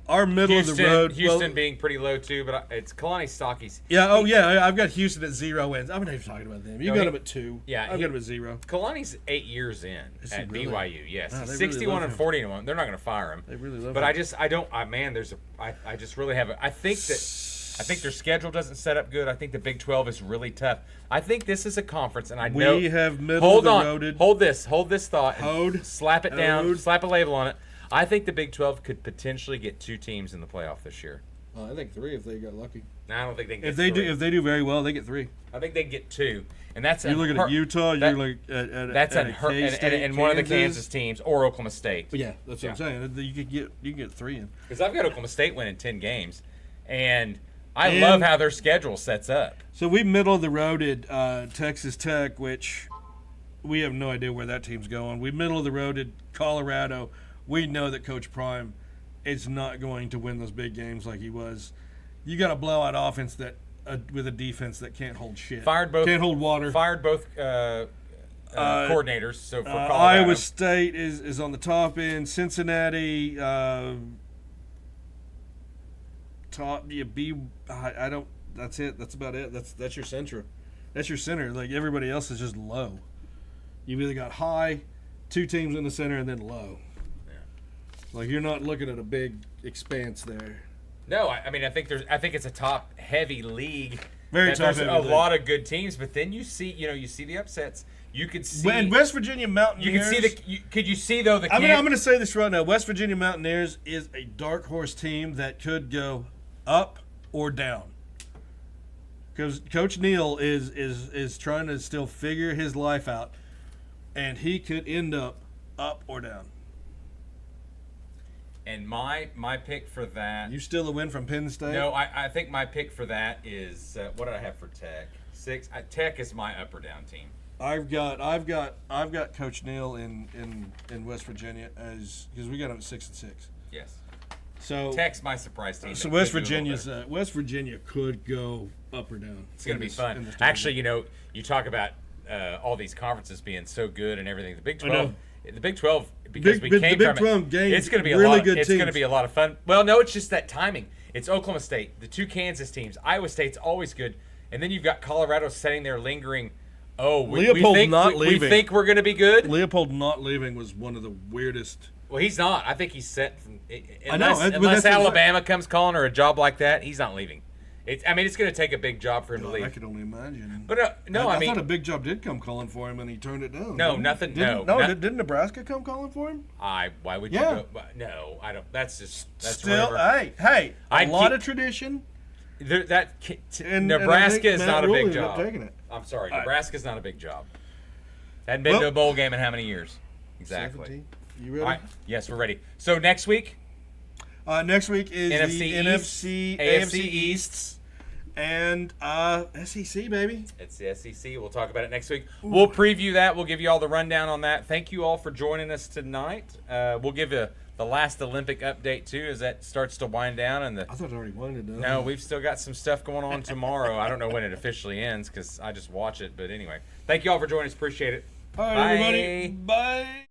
our middle Houston, of the road. Houston being pretty low too, but it's Kalani Stalky's. Yeah. I've got Houston at 0 wins. I'm not even talking about them. You got him at 2. Yeah, I've got him at 0. Kalani's 8 years in at really? BYU. Yes, Wow, he's really 61 and 41. They're not going to fire him. They really love but him. I just really have. I think their schedule doesn't set up good. I think the Big 12 is really tough. I think this is a conference, and I know we have middle of the roaded. Hold this thought. Slap it down. Slap a label on it. I think the Big 12 could potentially get 2 teams in the playoff this year. I think 3 if they got lucky. No, I don't think they can get if they 3. do. If they do very well, they get 3. I think they can get 2, and that's you're looking at Utah. You're looking at that's at and one of the Kansas teams or Oklahoma State. But yeah, that's what I'm saying. You can get 3 in. Because I've got Oklahoma State winning 10 games, and I love how their schedule sets up. So we middle of the road at Texas Tech, which we have no idea where that team's going. We middle of the road at Colorado. We know that Coach Prime is not going to win those big games like he was. You got a blowout offense that with a defense that can't hold shit. Can't hold water. Fired both coordinators. So for Colorado. Iowa State is on the top end. Cincinnati. I don't. That's it. That's about it. That's your center. That's your center. Like everybody else is just low. You've either got high, 2 teams in the center, and then low. Yeah. Like you're not looking at a big expanse there. No, I mean I think it's a top heavy league. Very top heavy. There's a lot of good teams, but then you see the upsets. You could see when West Virginia Mountaineers. Could you see though the? I'm going to say this right now. West Virginia Mountaineers is a dark horse team that could go up or down. Because Coach Neal is trying to still figure his life out, and he could end up or down. And my pick for that. You still a win from Penn State? No, I think my pick for that is what did I have for Tech? 6. Tech is my up or down team. I've got Coach Neal in West Virginia because we got him at 6-6. Yes. So Tech's my surprise team. So West Virginia could go up or down. It's going to be fun. Actually, you talk about all these conferences being so good and everything. The Big 12. The Big 12 because we came from it. It's going to be really it's going to be a lot of fun. Well, no, it's just that timing. It's Oklahoma State, the 2 Kansas teams. Iowa State's always good. And then you've got Colorado sitting there lingering. Oh, we Leopold think, not we leaving. think we're going to be good. Leopold not leaving was one of the weirdest. Well, he's not. I think he's set. I know, but Unless that's Alabama comes calling or a job like that, he's not leaving. It's going to take a big job for him to I leave. could only imagine. But I mean, thought a big job did come calling for him, and he turned it down. No, didn't nothing. He? Didn't Nebraska come calling for him? Why would Yeah. you go? No, I don't. That's Still, whatever. hey, a lot of tradition. Nebraska is not a big job. Taking it. I'm sorry, Nebraska's not a big job. Hadn't been to a bowl game in how many years? Exactly. 17. You ready? All right. Yes, we're ready. So next week? Next week is NFC the East, NFC, AFC AFC East, and SEC, baby. It's the SEC. We'll talk about it next week. Ooh. We'll preview that. We'll give you all the rundown on that. Thank you all for joining us tonight. We'll give you the last Olympic update, too, as that starts to wind down. And I thought it already winded down. No, we've still got some stuff going on tomorrow. I don't know when it officially ends because I just watch it. But anyway, thank you all for joining us. Appreciate it. All right, Bye. everybody. Bye.